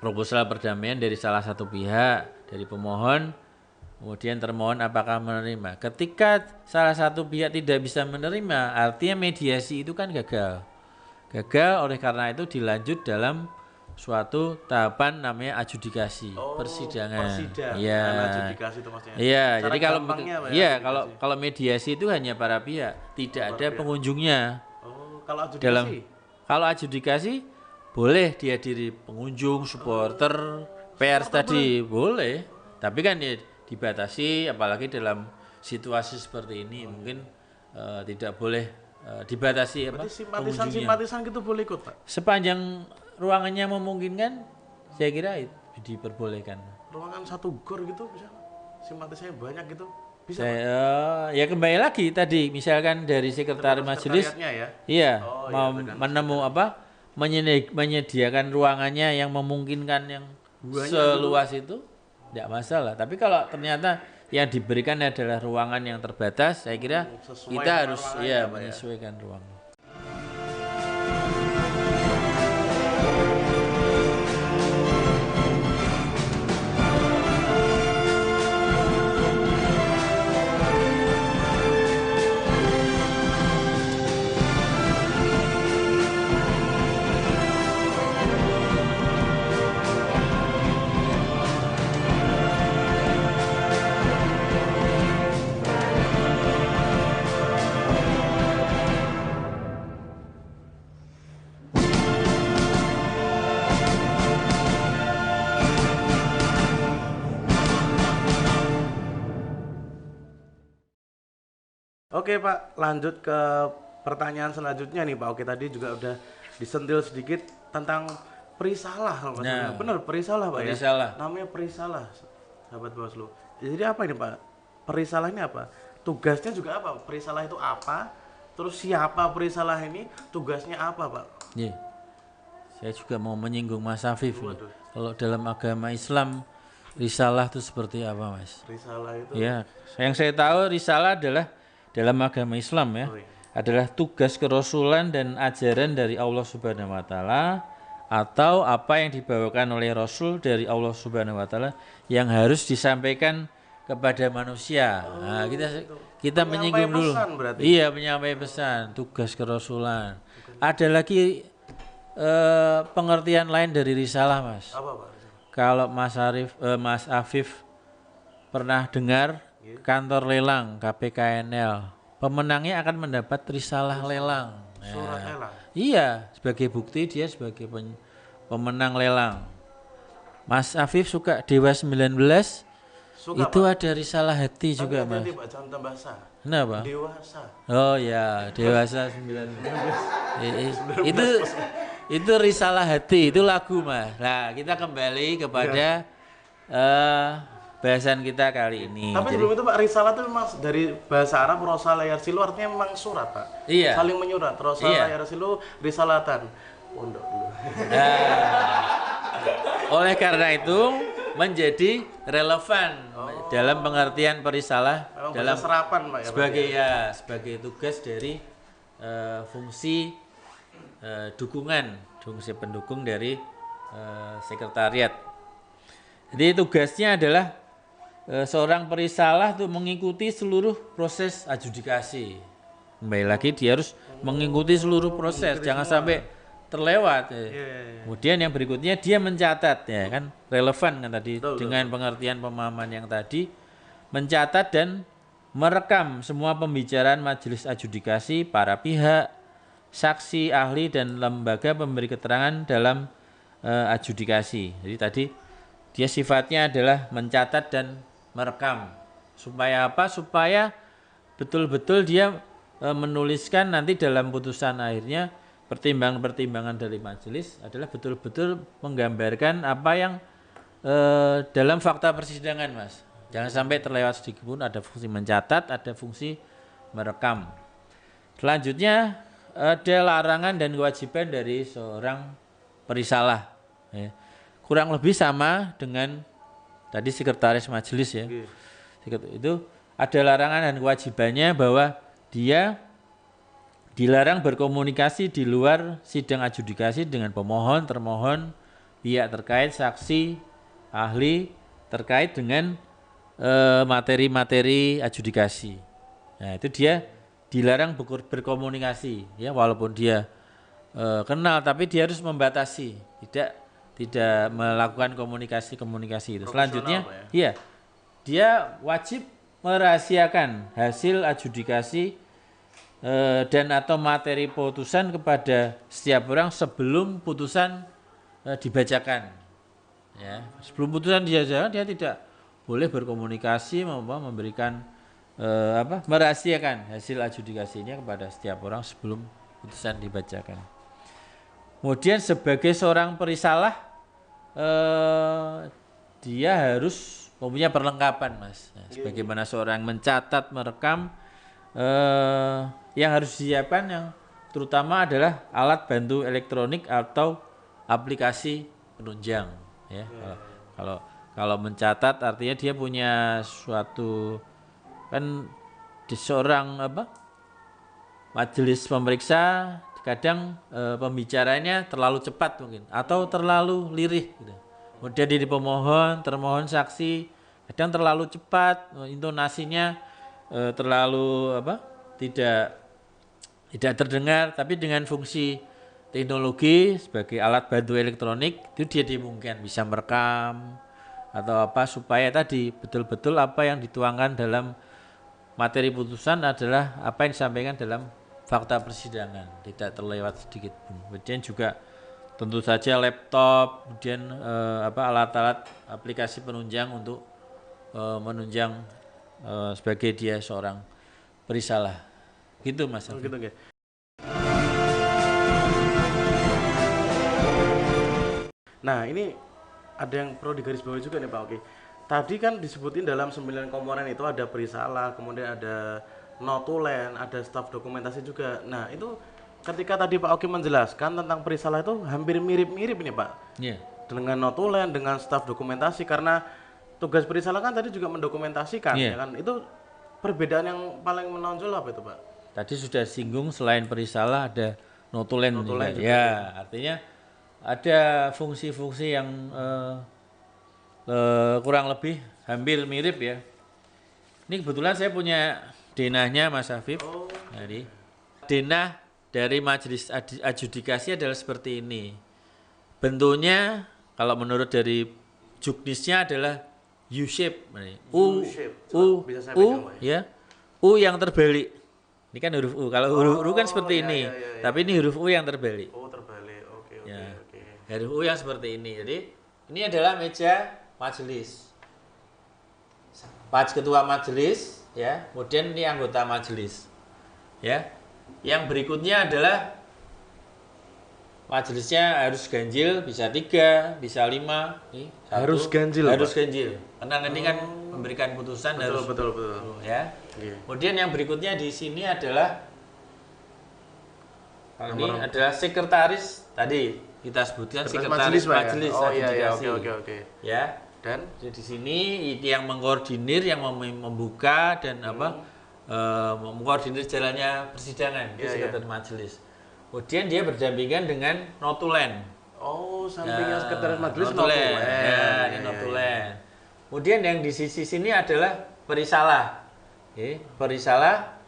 proposal perdamaian dari salah satu pihak, dari pemohon, kemudian termohon apakah menerima. Ketika salah satu pihak tidak bisa menerima, artinya mediasi itu kan gagal. Gagal oleh karena itu dilanjut dalam suatu tahapan namanya adjudikasi, persidangan. Iya. Adjudikasi itu maksudnya. Iya, Cara jadi kalau gampangnya apa ya, iya, adjudikasi? kalau mediasi itu hanya para pihak, tidak ada pengunjungnya. Oh, kalau adjudikasi Kalau adjudikasi boleh dihadiri pengunjung, supporter, pers tadi boleh. Tapi kan ya dibatasi, apalagi dalam situasi seperti ini mungkin tidak boleh dibatasi apa berarti pengunjungnya. simpatisan gitu boleh ikut Pak? Sepanjang ruangannya memungkinkan, saya kira itu diperbolehkan. Ruangan satu gor gitu bisa Pak? Simpatisannya banyak gitu bisa Pak? Ya kembali lagi tadi, misalkan dari sekretaris majelis, Sekretariatnya ya? iya, Oh, mau iya, menyediakan ruangannya yang memungkinkan yang seluas itu, tidak masalah. Tapi kalau ternyata yang diberikan adalah ruangan yang terbatas, saya kira Sesuai kita dengan harus ruangannya, Pak, ya? menyesuaikan ruangan. Oke Pak, lanjut ke pertanyaan selanjutnya nih Pak. Oke, tadi juga udah disentil sedikit tentang perisalah kalau nggak salah. Bener, perisalah Pak Perisalah. ya? Namanya perisalah, sahabat Bawaslu. Jadi apa ini Pak? Perisalah ini apa? Tugasnya juga apa? Perisalah itu apa? Terus siapa perisalah ini? Tugasnya apa Pak? Iya. Saya juga mau menyinggung Mas Afif nih. Kalau dalam agama Islam, risalah itu seperti apa, Mas? Perisalah itu Ya, yang saya tahu risalah adalah dalam agama Islam ya, adalah tugas kerasulan dan ajaran dari Allah Subhanahu wa taala atau apa yang dibawakan oleh Rasul dari Allah Subhanahu wa taala yang harus disampaikan kepada manusia. Nah, kita menyinggung dulu. pesan berarti? Iya, menyampaikan pesan, tugas kerasulan. Ada lagi pengertian lain dari risalah, Mas. apa Pak? Kalau Mas Afif pernah dengar kantor lelang KPKNL, pemenangnya akan mendapat risalah lelang. Surat lelang. Iya, sebagai bukti dia sebagai pemenang lelang. Mas Afif suka Dewa 19? Suka, Itu Pak. ada risalah hati Tapi juga, Mas. hati-hati, Pak, jangan tambah sah. Kenapa? Dewasa. Oh ya, dewasa 19. Itu itu risalah hati, itu lagu, Mas. Nah, kita kembali kepada bahasan kita kali ini. Tapi sebelum itu Pak, risalah itu memang dari bahasa Arab rosa layar silu artinya memang surat, Pak. Iya. Saling menyurat. Rosa Iya. layar silu risalatan. Pondok dulu. Oleh karena itu menjadi relevan dalam pengertian perisalah Memang dalam bahasa serapan, Pak, ya. sebagai tugas dari fungsi dukungan, fungsi pendukung dari sekretariat. Jadi tugasnya adalah seorang perisalah itu mengikuti seluruh proses adjudikasi. Kembali lagi dia harus mengikuti seluruh proses, jangan sampai terlewat. Kemudian yang berikutnya dia mencatat, ya kan, relevan kan tadi dengan pengertian pemahaman yang tadi, mencatat dan merekam semua pembicaraan majelis adjudikasi, para pihak, saksi, ahli dan lembaga pemberi keterangan dalam adjudikasi. Jadi tadi dia sifatnya adalah mencatat dan merekam. Supaya apa? Supaya betul-betul dia menuliskan nanti dalam putusan akhirnya pertimbangan-pertimbangan dari majelis adalah betul-betul menggambarkan apa yang dalam fakta persidangan, Mas. Jangan sampai terlewat sedikit pun, ada fungsi mencatat, ada fungsi merekam. Selanjutnya ada larangan dan kewajiban dari seorang perisalah. Ya. Kurang lebih sama dengan tadi sekretaris majelis, ya. Itu ada larangan dan kewajibannya bahwa dia dilarang berkomunikasi di luar sidang adjudikasi dengan pemohon, termohon, pihak terkait, saksi, ahli terkait dengan materi-materi adjudikasi. Nah, itu dia dilarang berkomunikasi, ya, walaupun dia kenal, tapi dia harus membatasi, tidak melakukan komunikasi itu. Selanjutnya, Pak, ya, dia wajib merahasiakan hasil adjudikasi dan atau materi putusan kepada setiap orang sebelum putusan dibacakan. Ya, sebelum putusan dibacakan dia tidak boleh berkomunikasi memberikan merahasiakan hasil adjudikasinya kepada setiap orang sebelum putusan dibacakan. Kemudian sebagai seorang perisalah dia harus mempunyai perlengkapan, Mas. Nah, sebagaimana seorang mencatat, merekam, yang harus disiapkan yang terutama adalah alat bantu elektronik atau aplikasi penunjang, ya. Kalau mencatat artinya dia punya suatu, kan di seorang majelis pemeriksa kadang pembicaranya terlalu cepat mungkin atau terlalu lirih gitu. Kemudian di pemohon, termohon, saksi kadang terlalu cepat, intonasinya terlalu tidak terdengar, tapi dengan fungsi teknologi sebagai alat bantu elektronik itu dia dimungkinkan bisa merekam atau supaya tadi betul-betul apa yang dituangkan dalam materi putusan adalah apa yang disampaikan dalam fakta persidangan, tidak terlewat sedikit pun. Kemudian juga tentu saja laptop, kemudian alat-alat aplikasi penunjang untuk menunjang sebagai dia seorang perisalah. Gitu, Mas. Gitu, okay. Nah, ini ada yang perlu digarisbawahi juga nih, Pak. Oke. Tadi kan disebutin dalam 9 komponen itu ada perisalah, kemudian ada notulen, ada staf dokumentasi juga. Nah, itu ketika tadi Pak Oki menjelaskan tentang perisalah itu hampir mirip-mirip ini, Pak. Iya. Dengan notulen, dengan staf dokumentasi, karena tugas perisalah kan tadi juga mendokumentasikan, ya kan? Itu perbedaan yang paling menonjol apa itu, Pak? Tadi sudah singgung selain perisalah ada notulen juga. juga. Ya, artinya ada fungsi-fungsi yang kurang lebih hampir mirip, ya. Ini kebetulan saya punya denahnya, Mas Afif. Jadi denah dari majelis adjudikasi adalah seperti ini. Bentuknya kalau menurut dari juknisnya adalah U shape. U U-shape. U Bisa saya U pegang, Pak, ya. U yang terbalik. Ini kan huruf U. Kalau huruf U kan seperti iya, ini. iya, iya, Tapi ini huruf U yang terbalik. Oh, terbalik. Oke, oke, Ya. oke. Huruf U yang seperti ini. Jadi ini adalah meja majelis. Ketua majelis ya. Kemudian ini anggota majelis. Ya. Yang berikutnya adalah majelisnya harus ganjil, bisa 3, bisa 5. Nih, Harus ganjil, harus Pak? ganjil. Karena nanti kan memberikan putusan Betul, harus betul, betul. ya. Iya. Kemudian yang berikutnya di sini adalah ini Nomor- adalah sekretaris tadi kita sebutkan Sekretaris sekretaris majelis, Pak, ya? majelis Oh, tadi iya, iya, dikasih. oke, oke. Ya. Dan Jadi di sini ini yang mengkoordinir, yang membuka dan mengkoordinir jalannya persidangan di Iya, sekretaris majelis. Kemudian dia berdampingan dengan notulen. sampingnya sekretaris majelis notulen. notulen. Ya, ini Iya, notulen. Kemudian yang di sisi sini adalah perisalah. Oke, perisalah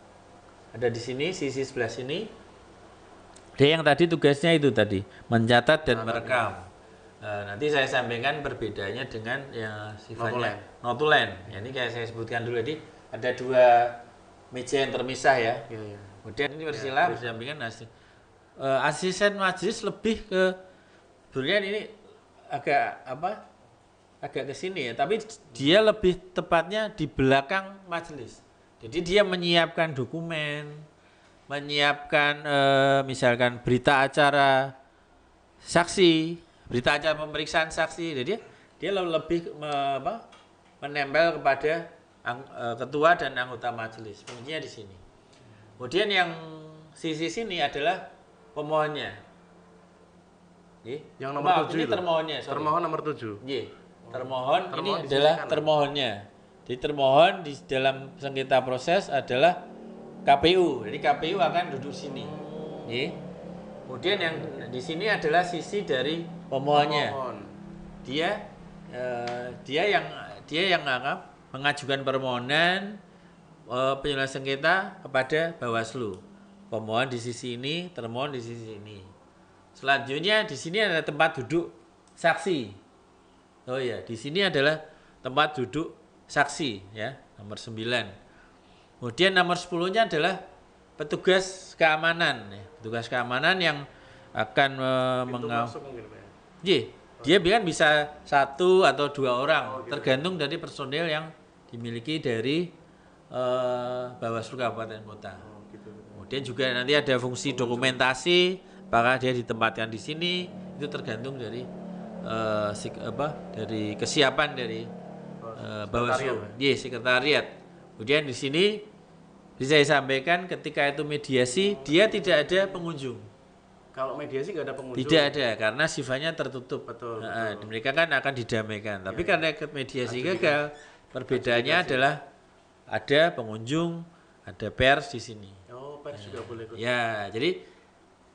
ada di sini, sisi sebelah sini. Dia yang tadi tugasnya itu tadi mencatat dan merekam. Nanti saya sampaikan perbedaannya dengan yang sifatnya notulen. Ya, ini kayak saya sebutkan dulu tadi ada 2 meja yang terpisah ya. Iya, iya. Kemudian ini perisalah berdampingan asisten majelis lebih ke sebenarnya ini agak ke sini ya, tapi dia lebih tepatnya di belakang majelis. Jadi dia menyiapkan dokumen, menyiapkan misalkan berita acara saksi, berita acara pemeriksaan saksi. Jadi dia lebih menempel kepada ketua dan anggota majelis. Kuncinya di sini. Kemudian yang sisi sini adalah pemohonnya. Yang nomor 7 ini itu. termohonnya. Termohon nomor 7. Termohon ini Termohon di sisi adalah kanan. termohonnya. Jadi termohon di dalam sengketa proses adalah KPU. Jadi KPU akan duduk sini. Kemudian yang di sini adalah sisi dari pemohonnya. Pemohon. Dia yang mengajukan permohonan penyelesaian sengketa kepada Bawaslu. Pemohon di sisi ini, termohon di sisi ini. Selanjutnya di sini ada tempat duduk saksi. Oh ya, di sini adalah tempat duduk saksi ya, nomor 9. Kemudian nomor 10-nya adalah petugas keamanan ya. Petugas keamanan yang akan Masuk mungkin, Pak, ya. Dia kan bisa 1 atau 2 orang, tergantung dari personil yang dimiliki dari Bawaslu Kabupaten Kota. Kemudian juga nanti ada fungsi dokumentasi, apakah dia ditempatkan di sini, itu tergantung dari dari kesiapan dari Bawaslu, sekretariat. Kemudian di sini bisa saya sampaikan ketika itu mediasi dia tidak ada pengunjung. Kalau mediasi nggak ada pengunjung. Tidak ada karena sifatnya tertutup. Betul. Mereka kan akan didamaikan. Tapi karena ikut mediasi gagal, perbedaannya adalah ada pengunjung, ada pers di sini. Oh, pers juga boleh ikut. Ya, jadi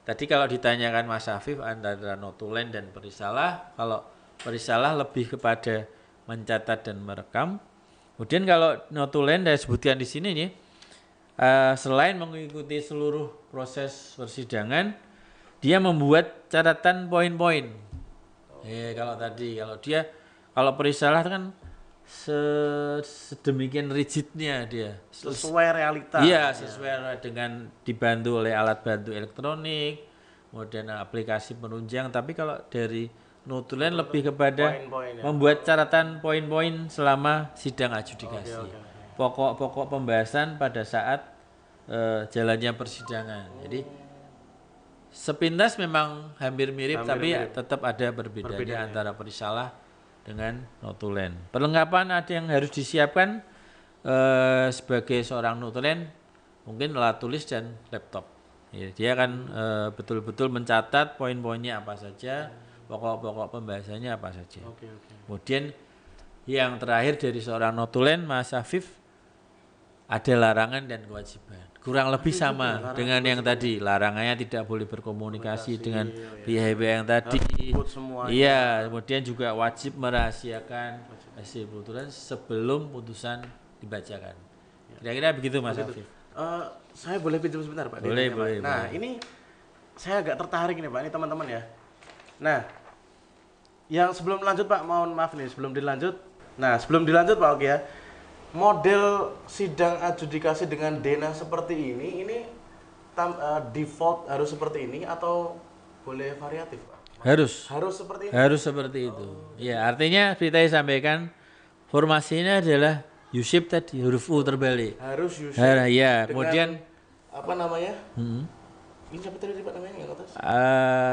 tadi kalau ditanyakan Mas Afif antara notulen dan perisalah, kalau perisalah lebih kepada mencatat dan merekam. Kemudian kalau notulen saya sebutkan di sini nih, selain mengikuti seluruh proses persidangan, dia membuat catatan poin-poin. Kalau perisalah kan sedemikian rigidnya dia. Sesuai realita. Iya, sesuai dengan dibantu oleh alat bantu elektronik, kemudian aplikasi penunjang. Tapi kalau dari notulen lebih kepada Poin-poin, ya. membuat catatan poin-poin selama sidang adjudikasi. Pokok-pokok pembahasan pada saat jalannya persidangan. Jadi sepintas memang hampir mirip, tapi tetap ada perbedaannya antara perisalah dengan notulen. Perlengkapan ada yang harus disiapkan sebagai seorang notulen, mungkin alat tulis dan laptop. Ya, dia akan betul-betul mencatat poin-poinnya apa saja, pokok-pokok pembahasannya apa saja. Kemudian yang terakhir dari seorang notulen, Mas Afif, ada larangan dan kewajiban. Kurang lebih sama dengan yang tadi. Larangannya tidak boleh berkomunikasi dengan pihak-pihak yang tadi. Iya, kemudian juga wajib merahasiakan hasil putusan sebelum putusan dibacakan. Kira-kira begitu Mas Afif. Saya boleh pinjam sebentar, Pak? Boleh. Nah, ini saya agak tertarik nih, Pak. Ini teman-teman ya. Nah, yang sebelum lanjut, Pak, mohon maaf nih, sebelum dilanjut, Nah, sebelum dilanjut Pak Oki ya, model sidang adjudikasi dengan denah seperti ini default harus seperti ini atau boleh variatif Pak? Harus. Harus seperti ini? Harus seperti itu. Ya, artinya seperti tadi sampaikan, formasinya adalah U-shape tadi, huruf U terbalik. Harus U-shape. Ya, Dengan, kemudian apa namanya? Ini apa tadi Pak namanya yang atas?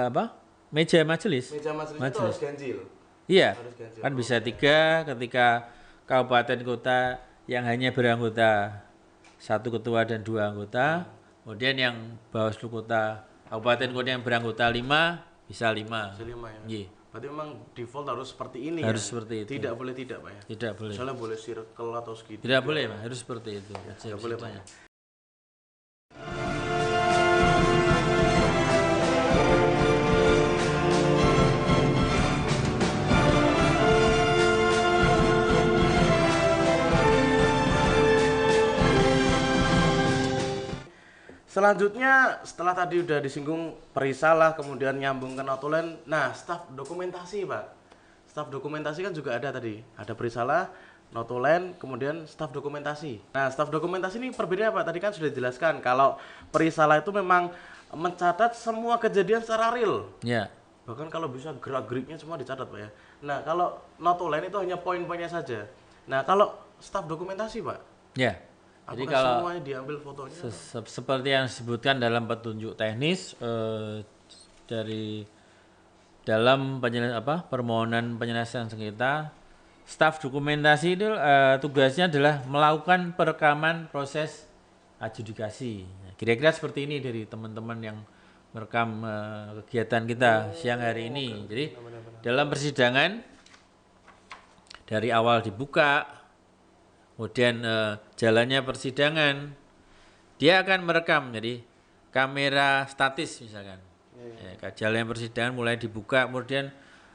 apa? Meja majelis. Meja majelis itu harus ganjil. Iya, Harus ganjil. kan bisa 3 ketika kabupaten kota yang hanya beranggota 1 ketua dan 2 anggota. Kemudian yang Bawaslu kota, kabupaten kota yang beranggota 5 bisa 5. Bisa 5 ya. Iya. Berarti memang default harus seperti ini Harus ya? seperti itu. Tidak boleh tidak Pak ya? Tidak boleh. Misalnya boleh circle atau segitiga. Tidak boleh, Pak. Harus seperti itu. Tidak boleh Pak ya? Selanjutnya setelah tadi udah disinggung perisalah kemudian nyambung ke notulen, nah staf dokumentasi Pak. Staf dokumentasi kan juga ada tadi, ada perisalah, notulen, kemudian staf dokumentasi. Nah staf dokumentasi ini perbedaannya Pak, tadi kan sudah dijelaskan kalau perisalah itu memang mencatat semua kejadian secara real. Ya. Bahkan kalau bisa gerak-geriknya semua dicatat Pak ya. Nah kalau notulen itu hanya poin-poinnya saja. Nah kalau staf dokumentasi Pak, Ya. Jadi apakah kalau semuanya diambil fotonya? seperti yang disebutkan dalam petunjuk teknis dari dalam permohonan penyelesaian sengketa, staf dokumentasi itu tugasnya adalah melakukan perekaman proses adjudikasi. Kira-kira seperti ini dari teman-teman yang merekam kegiatan kita siang hari ini. Jadi dalam persidangan dari awal dibuka, kemudian jalannya persidangan, dia akan merekam, jadi kamera statis misalkan. Jalannya persidangan mulai dibuka, kemudian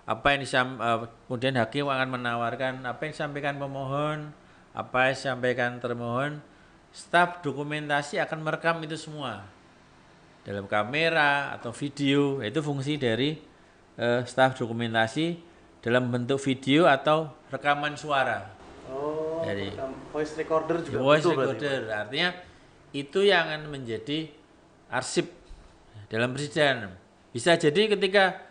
kemudian hakim akan menawarkan apa yang disampaikan pemohon, apa yang disampaikan termohon. Staf dokumentasi akan merekam itu semua dalam kamera atau video. Itu fungsi dari staf dokumentasi dalam bentuk video atau rekaman suara. Jadi Voice recorder juga voice betul recorder berarti, artinya itu yang akan menjadi arsip dalam persidangan. Bisa jadi ketika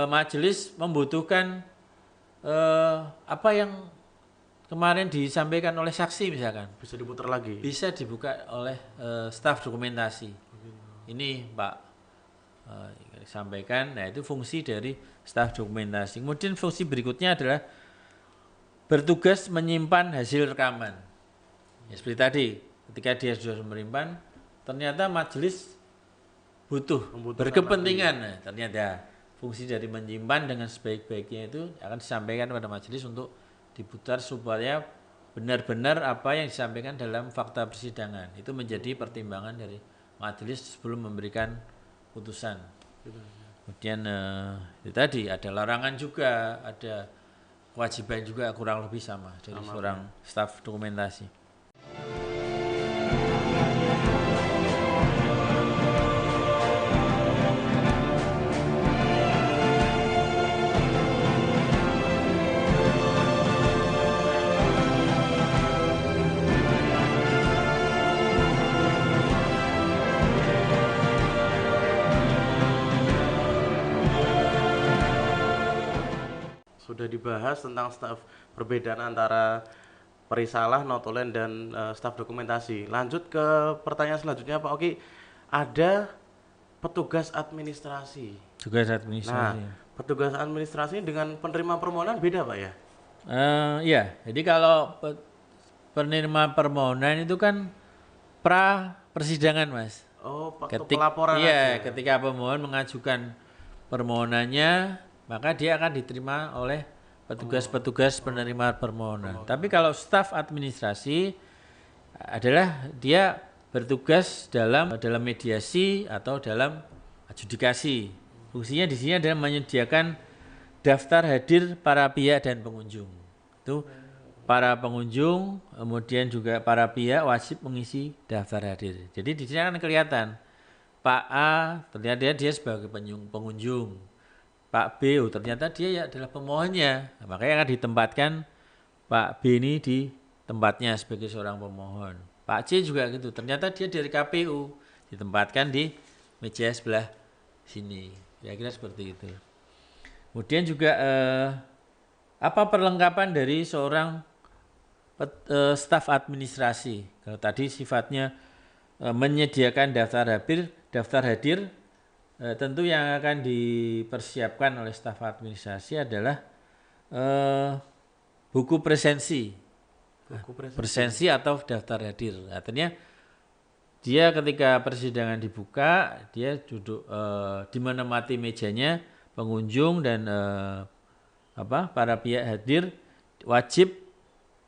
majelis membutuhkan apa yang kemarin disampaikan oleh saksi misalkan, bisa diputar lagi. bisa dibuka oleh staf dokumentasi. Ini Pak sampaikan. Nah itu fungsi dari staf dokumentasi. Kemudian fungsi berikutnya adalah bertugas menyimpan hasil rekaman. Ya, seperti tadi, ketika dia sudah menyimpan, ternyata majelis berkepentingan. Nah, ternyata fungsi dari menyimpan dengan sebaik-baiknya itu akan disampaikan kepada majelis untuk diputar supaya benar-benar apa yang disampaikan dalam fakta persidangan itu menjadi pertimbangan dari majelis sebelum memberikan putusan. Kemudian itu tadi ada larangan juga, ada kewajiban juga kurang lebih sama dari seorang staf dokumentasi. Sudah dibahas tentang staf perbedaan antara perisalah, notulen dan staf dokumentasi. Lanjut ke pertanyaan selanjutnya Pak Oki. Ada petugas administrasi. Tugas administrasi. Nah, petugas administrasi dengan penerima permohonan beda Pak ya? Iya, jadi kalau penerima permohonan itu kan pra persidangan Mas. Oh, pelaporan iya, aja. ketika pemohon mengajukan permohonannya, maka dia akan diterima oleh petugas-petugas penerima permohonan. Tapi kalau staf administrasi adalah dia bertugas dalam mediasi atau dalam adjudikasi. Fungsinya di sini adalah menyediakan daftar hadir para pihak dan pengunjung. Itu para pengunjung, kemudian juga para pihak wajib mengisi daftar hadir. Jadi di sini akan kelihatan Pak A ternyata dia sebagai pengunjung. Pak B, ternyata dia ya adalah pemohonnya. Nah, makanya akan ditempatkan Pak B ini di tempatnya sebagai seorang pemohon. Pak C juga gitu. Ternyata dia dari KPU ditempatkan di meja sebelah sini. Kira-kira seperti itu. Kemudian juga apa perlengkapan dari seorang staf administrasi? Kalau tadi sifatnya menyediakan daftar hadir, tentu yang akan dipersiapkan oleh staf administrasi adalah buku presensi. Presensi atau daftar hadir. Artinya dia ketika persidangan dibuka, dia duduk di menempati mejanya pengunjung dan para pihak hadir wajib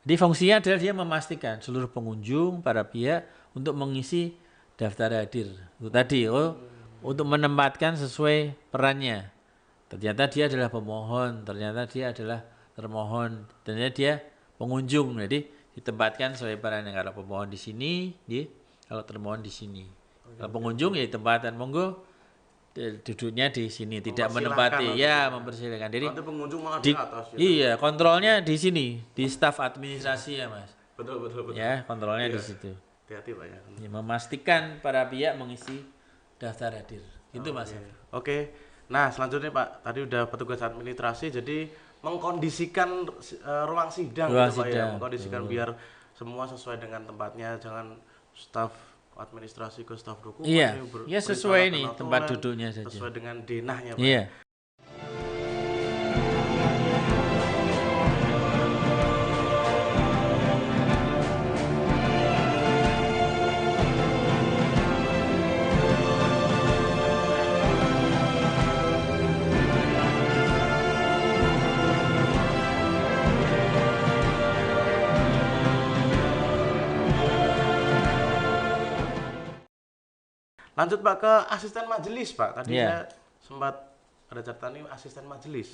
di fungsinya adalah dia memastikan seluruh pengunjung, para pihak untuk mengisi daftar hadir. Itu tadi untuk menempatkan sesuai perannya. Ternyata dia adalah pemohon, ternyata dia adalah termohon, ternyata dia pengunjung. Jadi ditempatkan sesuai perannya. Kalau pemohon di sini, kalau termohon di sini. Kalau pengunjung ya ditempatkan, monggo duduknya di sini, tidak menempati, mempersilahkan. Jadi pengunjung malah di atas. Iya, kontrolnya di sini, di staf administrasi ya Mas. Betul. Ya, kontrolnya di situ. Hati-hati Pak ya. Memastikan para pihak mengisi daftar hadir. Itu Mas. Oke. Nah, selanjutnya Pak, tadi udah petugas administrasi, jadi mengkondisikan ruang sidang gitu Pak ya, mengkondisikan biar semua sesuai dengan tempatnya, jangan staf administrasi ke staf dokumen. Iya, sesuai nih tempat duduknya saja. Sesuai dengan denahnya Pak. Iya. Lanjut Pak ke asisten majelis Pak. Tadi saya sempat ada catatan ini asisten majelis.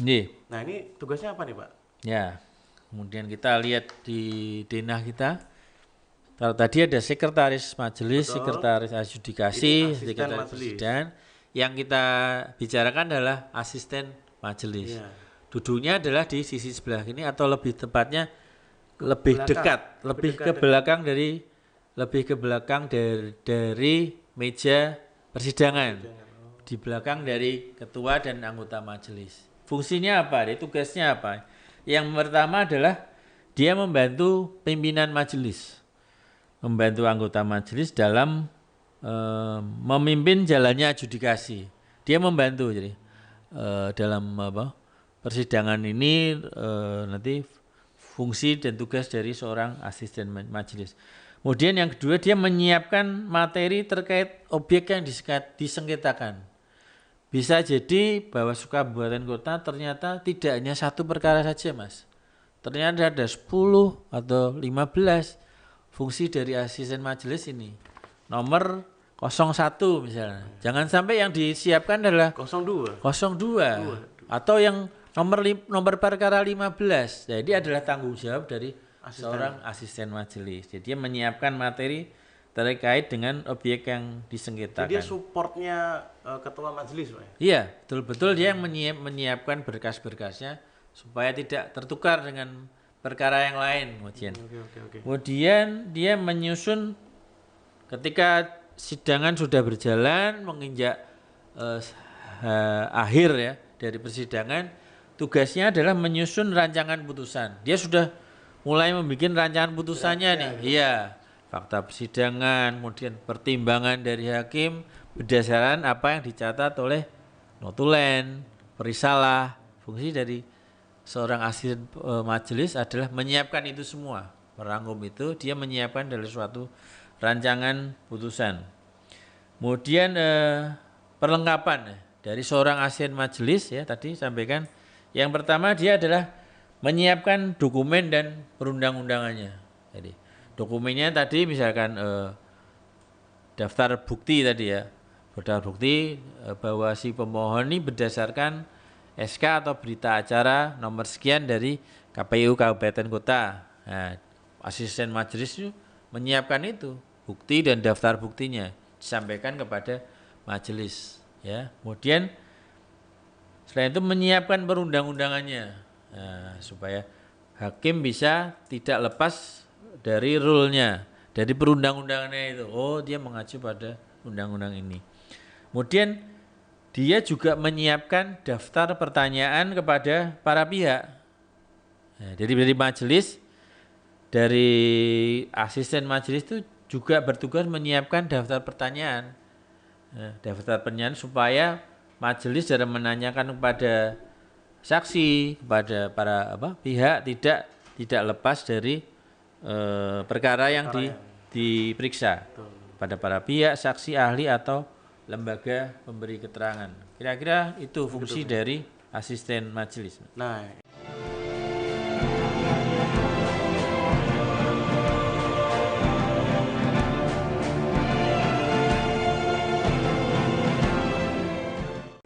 Nah ini tugasnya apa nih Pak? Ya, kemudian kita lihat di denah kita. Kalau tadi ada sekretaris majelis, sekretaris adjudikasi, sekretaris presiden. Yang kita bicarakan adalah asisten majelis. Duduknya adalah di sisi sebelah ini atau lebih tepatnya lebih dekat, lebih ke belakang dari meja persidangan, di belakang dari ketua dan anggota majelis. Fungsinya apa? Tugasnya apa? Yang pertama adalah dia membantu pimpinan majelis, membantu anggota majelis dalam memimpin jalannya adjudikasi. Dia membantu jadi dalam persidangan ini nanti fungsi dan tugas dari seorang asisten majelis. Kemudian yang kedua, dia menyiapkan materi terkait objek yang disengketakan. Bisa jadi Bawaslu Kabupaten Kota ternyata tidak hanya satu perkara saja Mas. Ternyata ada 10 atau 15 fungsi dari asisten majelis ini. Nomor 01 misalnya. Jangan sampai yang disiapkan adalah 02. Atau yang nomor perkara 15. Jadi adalah tanggung jawab dari seorang asisten majelis. Jadi dia menyiapkan materi terkait dengan objek yang disengketakan. Jadi dia supportnya ketua majelis Pak ya? Iya, betul-betul dia yang menyiapkan berkas-berkasnya supaya tidak tertukar dengan perkara yang lain. Kemudian dia menyusun ketika sidangan sudah berjalan menginjak akhir ya dari persidangan, tugasnya adalah menyusun rancangan putusan. Dia sudah mulai membuat rancangan putusannya nih. Iya, fakta persidangan, kemudian pertimbangan dari hakim berdasarkan apa yang dicatat oleh notulen, perisalah. Fungsi dari seorang asisten majelis adalah menyiapkan itu semua. Merangkum itu, dia menyiapkan dari suatu rancangan putusan. Kemudian perlengkapan dari seorang asisten majelis ya tadi sampaikan. Yang pertama dia adalah menyiapkan dokumen dan perundang-undangannya. Jadi dokumennya tadi misalkan daftar bukti tadi ya, daftar bukti bahwa si pemohon ini berdasarkan SK atau berita acara nomor sekian dari KPU Kabupaten Kota. Nah, asisten majelis itu menyiapkan itu bukti dan daftar buktinya disampaikan kepada majelis. Ya, kemudian selain itu menyiapkan perundang-undangannya. Nah, supaya hakim bisa tidak lepas dari rule-nya, dari perundang-undangannya itu. Oh, dia mengacu pada undang-undang ini. Kemudian dia juga menyiapkan daftar pertanyaan kepada para pihak. Nah, jadi dari majelis, dari asisten majelis itu juga bertugas menyiapkan daftar pertanyaan. Nah, daftar pertanyaan supaya majelis dalam menanyakan kepada saksi, kepada para pihak tidak lepas dari perkara yang diperiksa pada para pihak, saksi, ahli atau lembaga pemberi keterangan. Kira-kira itu fungsi dari asisten majelis. Nah,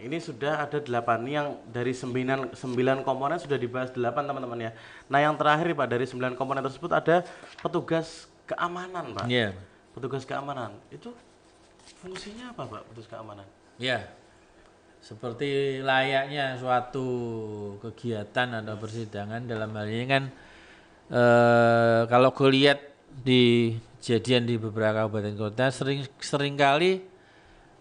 ini sudah ada 8 yang dari 9 komponen sudah dibahas 8 teman-teman ya. Nah, yang terakhir Pak, dari 9 komponen tersebut ada petugas keamanan, Pak. Iya. Petugas keamanan itu fungsinya apa, Pak? Petugas keamanan? Ya, seperti layaknya suatu kegiatan atau persidangan dalam hal ini kan kalau kulihat di kejadian di beberapa kabupaten kota seringkali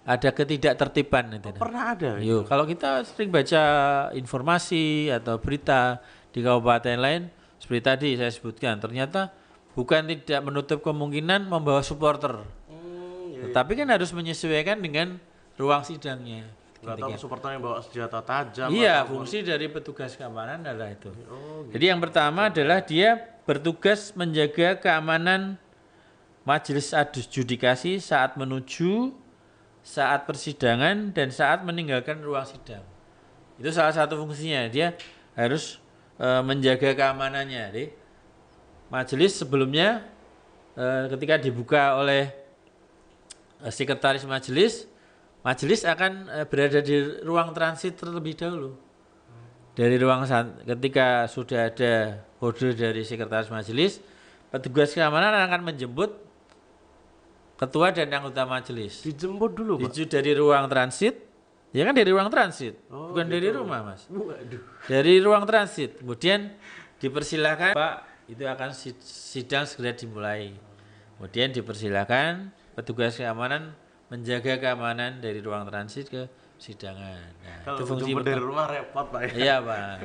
ada ketidaktertiban itu. Pernah ada? Yo, kalau kita sering baca informasi atau berita di kabupaten lain seperti tadi saya sebutkan, ternyata bukan tidak menutup kemungkinan membawa supporter. Tetapi kan harus menyesuaikan dengan ruang sidangnya. Atau supporter yang bawa senjata tajam. Iya, fungsi dari petugas keamanan adalah itu. Jadi yang pertama adalah dia bertugas menjaga keamanan majelis adjudikasi saat menuju, saat persidangan, dan saat meninggalkan ruang sidang. Itu salah satu fungsinya. Dia harus menjaga keamanannya. Jadi majelis sebelumnya ketika dibuka oleh sekretaris majelis, majelis akan berada di ruang transit terlebih dahulu. Dari ruang ketika sudah ada kode dari sekretaris majelis, petugas keamanan akan menjemput ketua dan anggota majelis. Dijemput dulu, Pak. Dari ruang transit. Ya kan dari ruang transit, bukan gitu. Dari rumah, Mas. Waduh. Dari ruang transit. Kemudian dipersilakan, Pak, itu akan sidang segera dimulai. Kemudian dipersilakan petugas keamanan menjaga keamanan dari ruang transit ke sidangan. Nah, kalau itu fungsi dari rumah repot, Pak. Iya, Pak.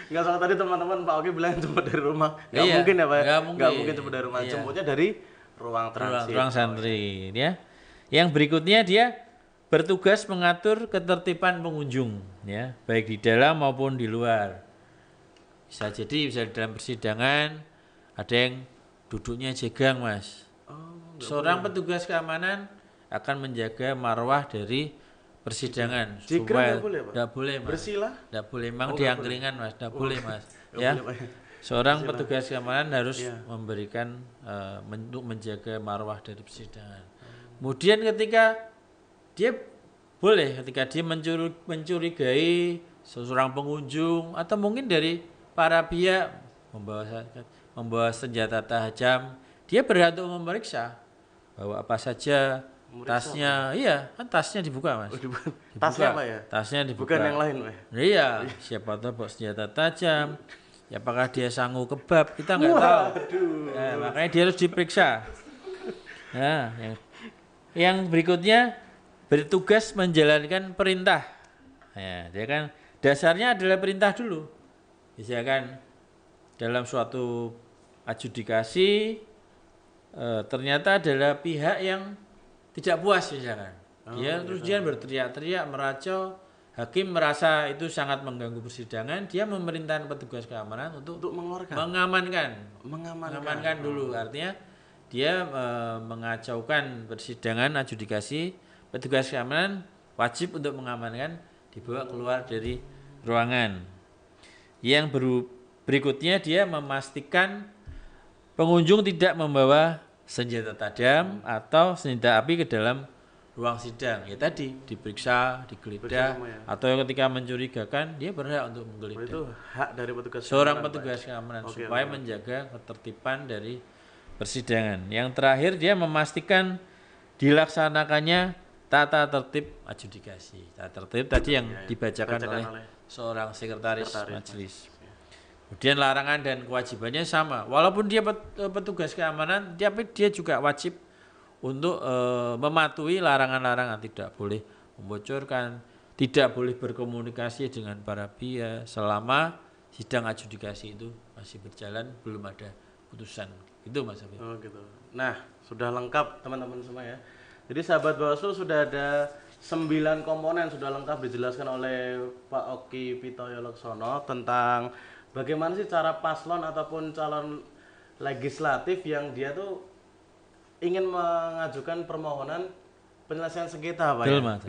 Enggak, soal tadi teman-teman Pak Oki bilang jemput dari rumah. Enggak Iya, mungkin ya, Pak. nggak Mungkin jemput dari rumah. Iya. Jemputnya dari ruang transit. Ruang santri, ya. Yang berikutnya dia bertugas mengatur ketertiban pengunjung, ya, baik di dalam maupun di luar. Bisa jadi bisa di dalam persidangan ada yang duduknya jegang, Mas. Seorang petugas keamanan akan menjaga marwah dari persidangan. Jegang nggak boleh, Mas. Bersila? Nggak boleh, memang diangkringan, Mas. Nggak boleh, Mas. Nggak Ya. boleh, Pak. Seorang petugas keamanan harus Iya. memberikan untuk menjaga marwah dari persidangan. Kemudian ketika dia mencurigai seorang pengunjung atau mungkin dari para pihak membawa senjata tajam, dia berhak untuk memeriksa bawa apa saja, tasnya, iya kan tasnya dibuka, Mas. Dibuka. Tasnya, Pak ya? Tasnya dibuka. Bukan yang lain, Pak. Iya, siapa tahu bawa senjata tajam. Ya, apakah dia sanggup kebab? Kita nggak tahu. Nah, makanya dia harus diperiksa. Nah, yang berikutnya bertugas menjalankan perintah. Ya, dia kan dasarnya adalah perintah dulu. Misalkan dalam suatu adjudikasi ternyata adalah pihak yang tidak puas misalkan. Dia berteriak-teriak, meracau. Hakim merasa itu sangat mengganggu persidangan, dia memerintahkan petugas keamanan untuk mengamankan dulu. Artinya dia mengacaukan persidangan adjudikasi, petugas keamanan wajib untuk mengamankan, dibawa keluar dari ruangan. Yang berikutnya dia memastikan pengunjung tidak membawa senjata tajam atau senjata api ke dalam ruang sidang. Ya tadi diperiksa, digeledah, atau ketika mencurigakan dia berhak untuk menggeledah. Itu hak dari petugas seorang petugas keamanan supaya menjaga ketertiban dari persidangan. Yang terakhir dia memastikan dilaksanakannya tata tertib adjudikasi. Tata tertib tadi yang dibacakan oleh seorang sekretaris majelis. Kemudian larangan dan kewajibannya sama. Walaupun dia petugas keamanan, tapi dia juga wajib untuk mematuhi larangan-larangan. Tidak boleh membocorkan, tidak boleh berkomunikasi dengan para pihak selama sidang adjudikasi itu masih berjalan, belum ada putusan. Itu Mas Afif. Oh gitu. Nah, sudah lengkap teman-teman semua ya. Jadi sahabat Bawaslu sudah ada 9 komponen sudah lengkap dijelaskan oleh Pak Oki Pitoyo Laksono tentang bagaimana sih cara paslon ataupun calon legislatif yang dia tuh ingin mengajukan permohonan penyelesaian sengketa, Pak. Betul, Ya? Mas.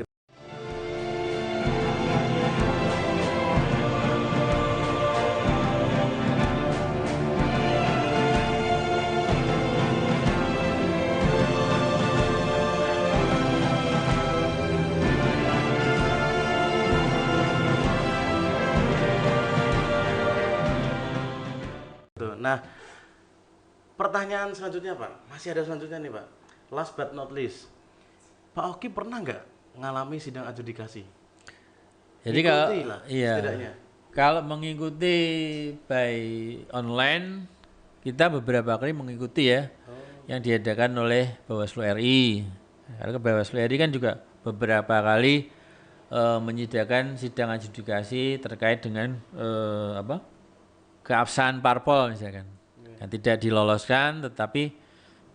Nah, pertanyaan selanjutnya Pak, masih ada selanjutnya nih Pak. Last but not least, Pak Oki pernah nggak ngalami sidang adjudikasi? Jadi kalau Ikuti lah, iya, setidaknya. kalau mengikuti by online, kita beberapa kali mengikuti ya, yang diadakan oleh Bawaslu RI. Karena Bawaslu RI kan juga beberapa kali menyediakan sidang adjudikasi terkait dengan keabsahan parpol misalkan, yang tidak diloloskan, tetapi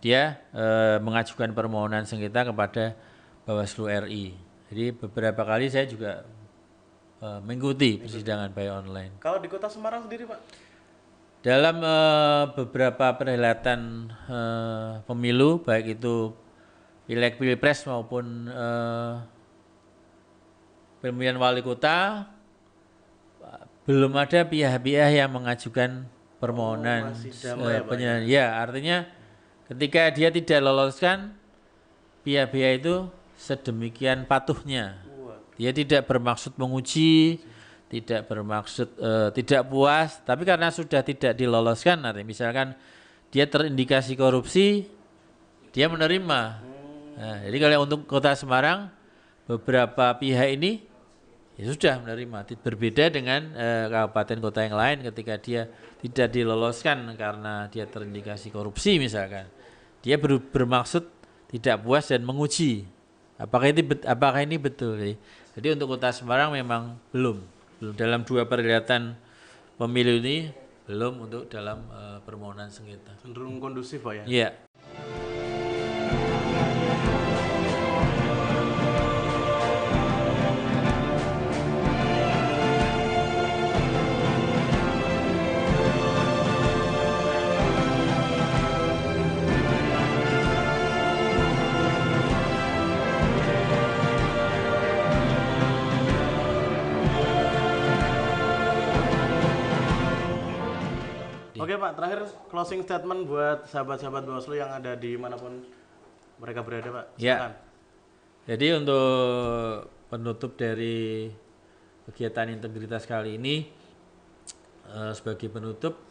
dia mengajukan permohonan sengketa kepada Bawaslu RI. Jadi beberapa kali saya juga mengikuti persidangan by online. Kalau di Kota Semarang sendiri Pak? Dalam beberapa perhelatan pemilu, baik itu pileg pilpres maupun pemilihan wali kota, belum ada pihak-pihak yang mengajukan permohonan masih damai, Pak, penyelesaian. Ya, artinya ketika dia tidak loloskan, pihak-pihak itu sedemikian patuhnya. Dia tidak bermaksud menguji, tidak bermaksud tidak puas, tapi karena sudah tidak diloloskan, artinya misalkan dia terindikasi korupsi, dia menerima. Nah, jadi kalau untuk Kota Semarang, beberapa pihak ini ya sudah menerima. Berbeda dengan kabupaten kota yang lain ketika dia tidak diloloskan karena dia terindikasi korupsi misalkan. Dia bermaksud tidak puas dan menguji. Apakah ini betul? Jadi untuk Kota Semarang memang belum dalam 2 perhelatan pemilu ini, belum untuk dalam permohonan sengketa. Cenderung kondusif Pak ya? Iya. Oke Pak, terakhir closing statement buat sahabat-sahabat Bawaslu yang ada di manapun mereka berada Pak. Ya. Jadi untuk penutup dari kegiatan integritas kali ini, sebagai penutup,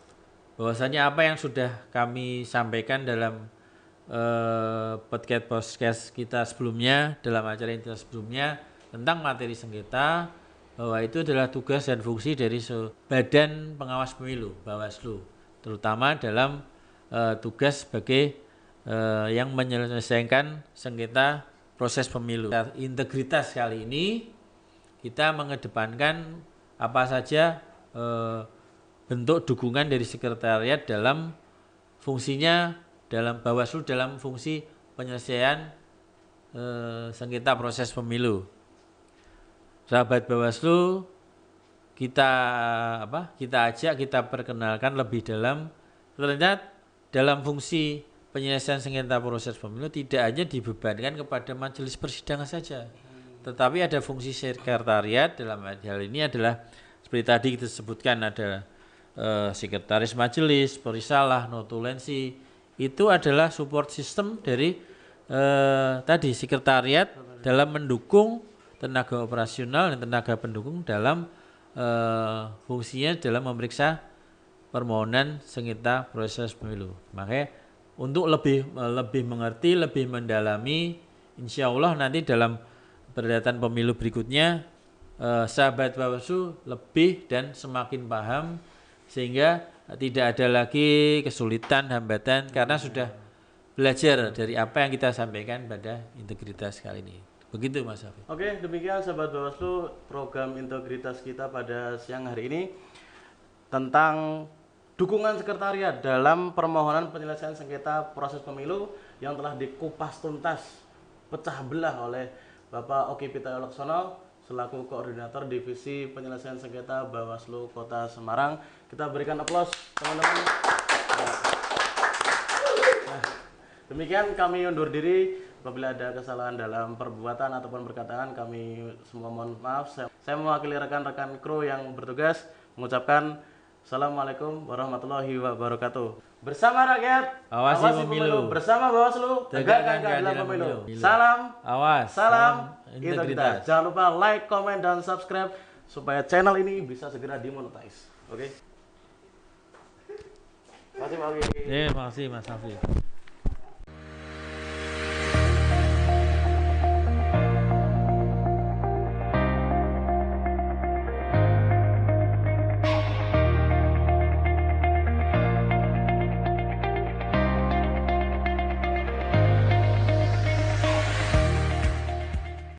bahwasanya apa yang sudah kami sampaikan dalam podcast kita sebelumnya, dalam acara integritas sebelumnya tentang materi sengketa, bahwa itu adalah tugas dan fungsi dari Badan Pengawas Pemilu Bawaslu, terutama dalam tugas sebagai yang menyelesaikan sengketa proses pemilu. Integritas kali ini kita mengedepankan apa saja bentuk dukungan dari sekretariat dalam fungsinya dalam Bawaslu dalam fungsi penyelesaian sengketa proses pemilu. Sahabat Bawaslu, kita ajak, kita perkenalkan lebih dalam. Ternyata dalam fungsi penyelesaian sengketa proses pemilu tidak hanya dibebankan kepada majelis persidangan saja, tetapi ada fungsi sekretariat. Dalam hal ini adalah seperti tadi kita sebutkan, ada sekretaris majelis, perisalah, notulensi. Itu adalah support system dari tadi sekretariat dalam mendukung tenaga operasional dan tenaga pendukung dalam fungsinya dalam memeriksa permohonan sengketa proses pemilu. Makanya untuk lebih mengerti, lebih mendalami, insya Allah nanti dalam perhelatan pemilu berikutnya, sahabat Bawaslu lebih dan semakin paham, sehingga tidak ada lagi kesulitan, hambatan karena sudah belajar dari apa yang kita sampaikan pada integritas kali ini. Begitu Mas Hafid. Oke, demikian sahabat Bawaslu program integritas kita pada siang hari ini tentang dukungan sekretariat dalam permohonan penyelesaian sengketa proses pemilu yang telah dikupas tuntas, pecah belah oleh Bapak Oki Pitaloka Laksono selaku koordinator divisi penyelesaian sengketa Bawaslu Kota Semarang. Kita berikan aplaus teman-teman. Nah, demikian kami undur diri. Apabila ada kesalahan dalam perbuatan ataupun perkataan, kami semua mohon maaf. Saya mewakili rekan-rekan kru yang bertugas mengucapkan Assalamualaikum warahmatullahi wabarakatuh. Bersama rakyat, Awasi pemilu. Bersama Bawaslu, tegakkan keadilan pemilu. Salam, salam integritas. Jangan lupa like, komen, dan subscribe supaya channel ini bisa segera dimonetize. Oke? Terima kasih Pak Oki. Terima kasih Mas Hafid.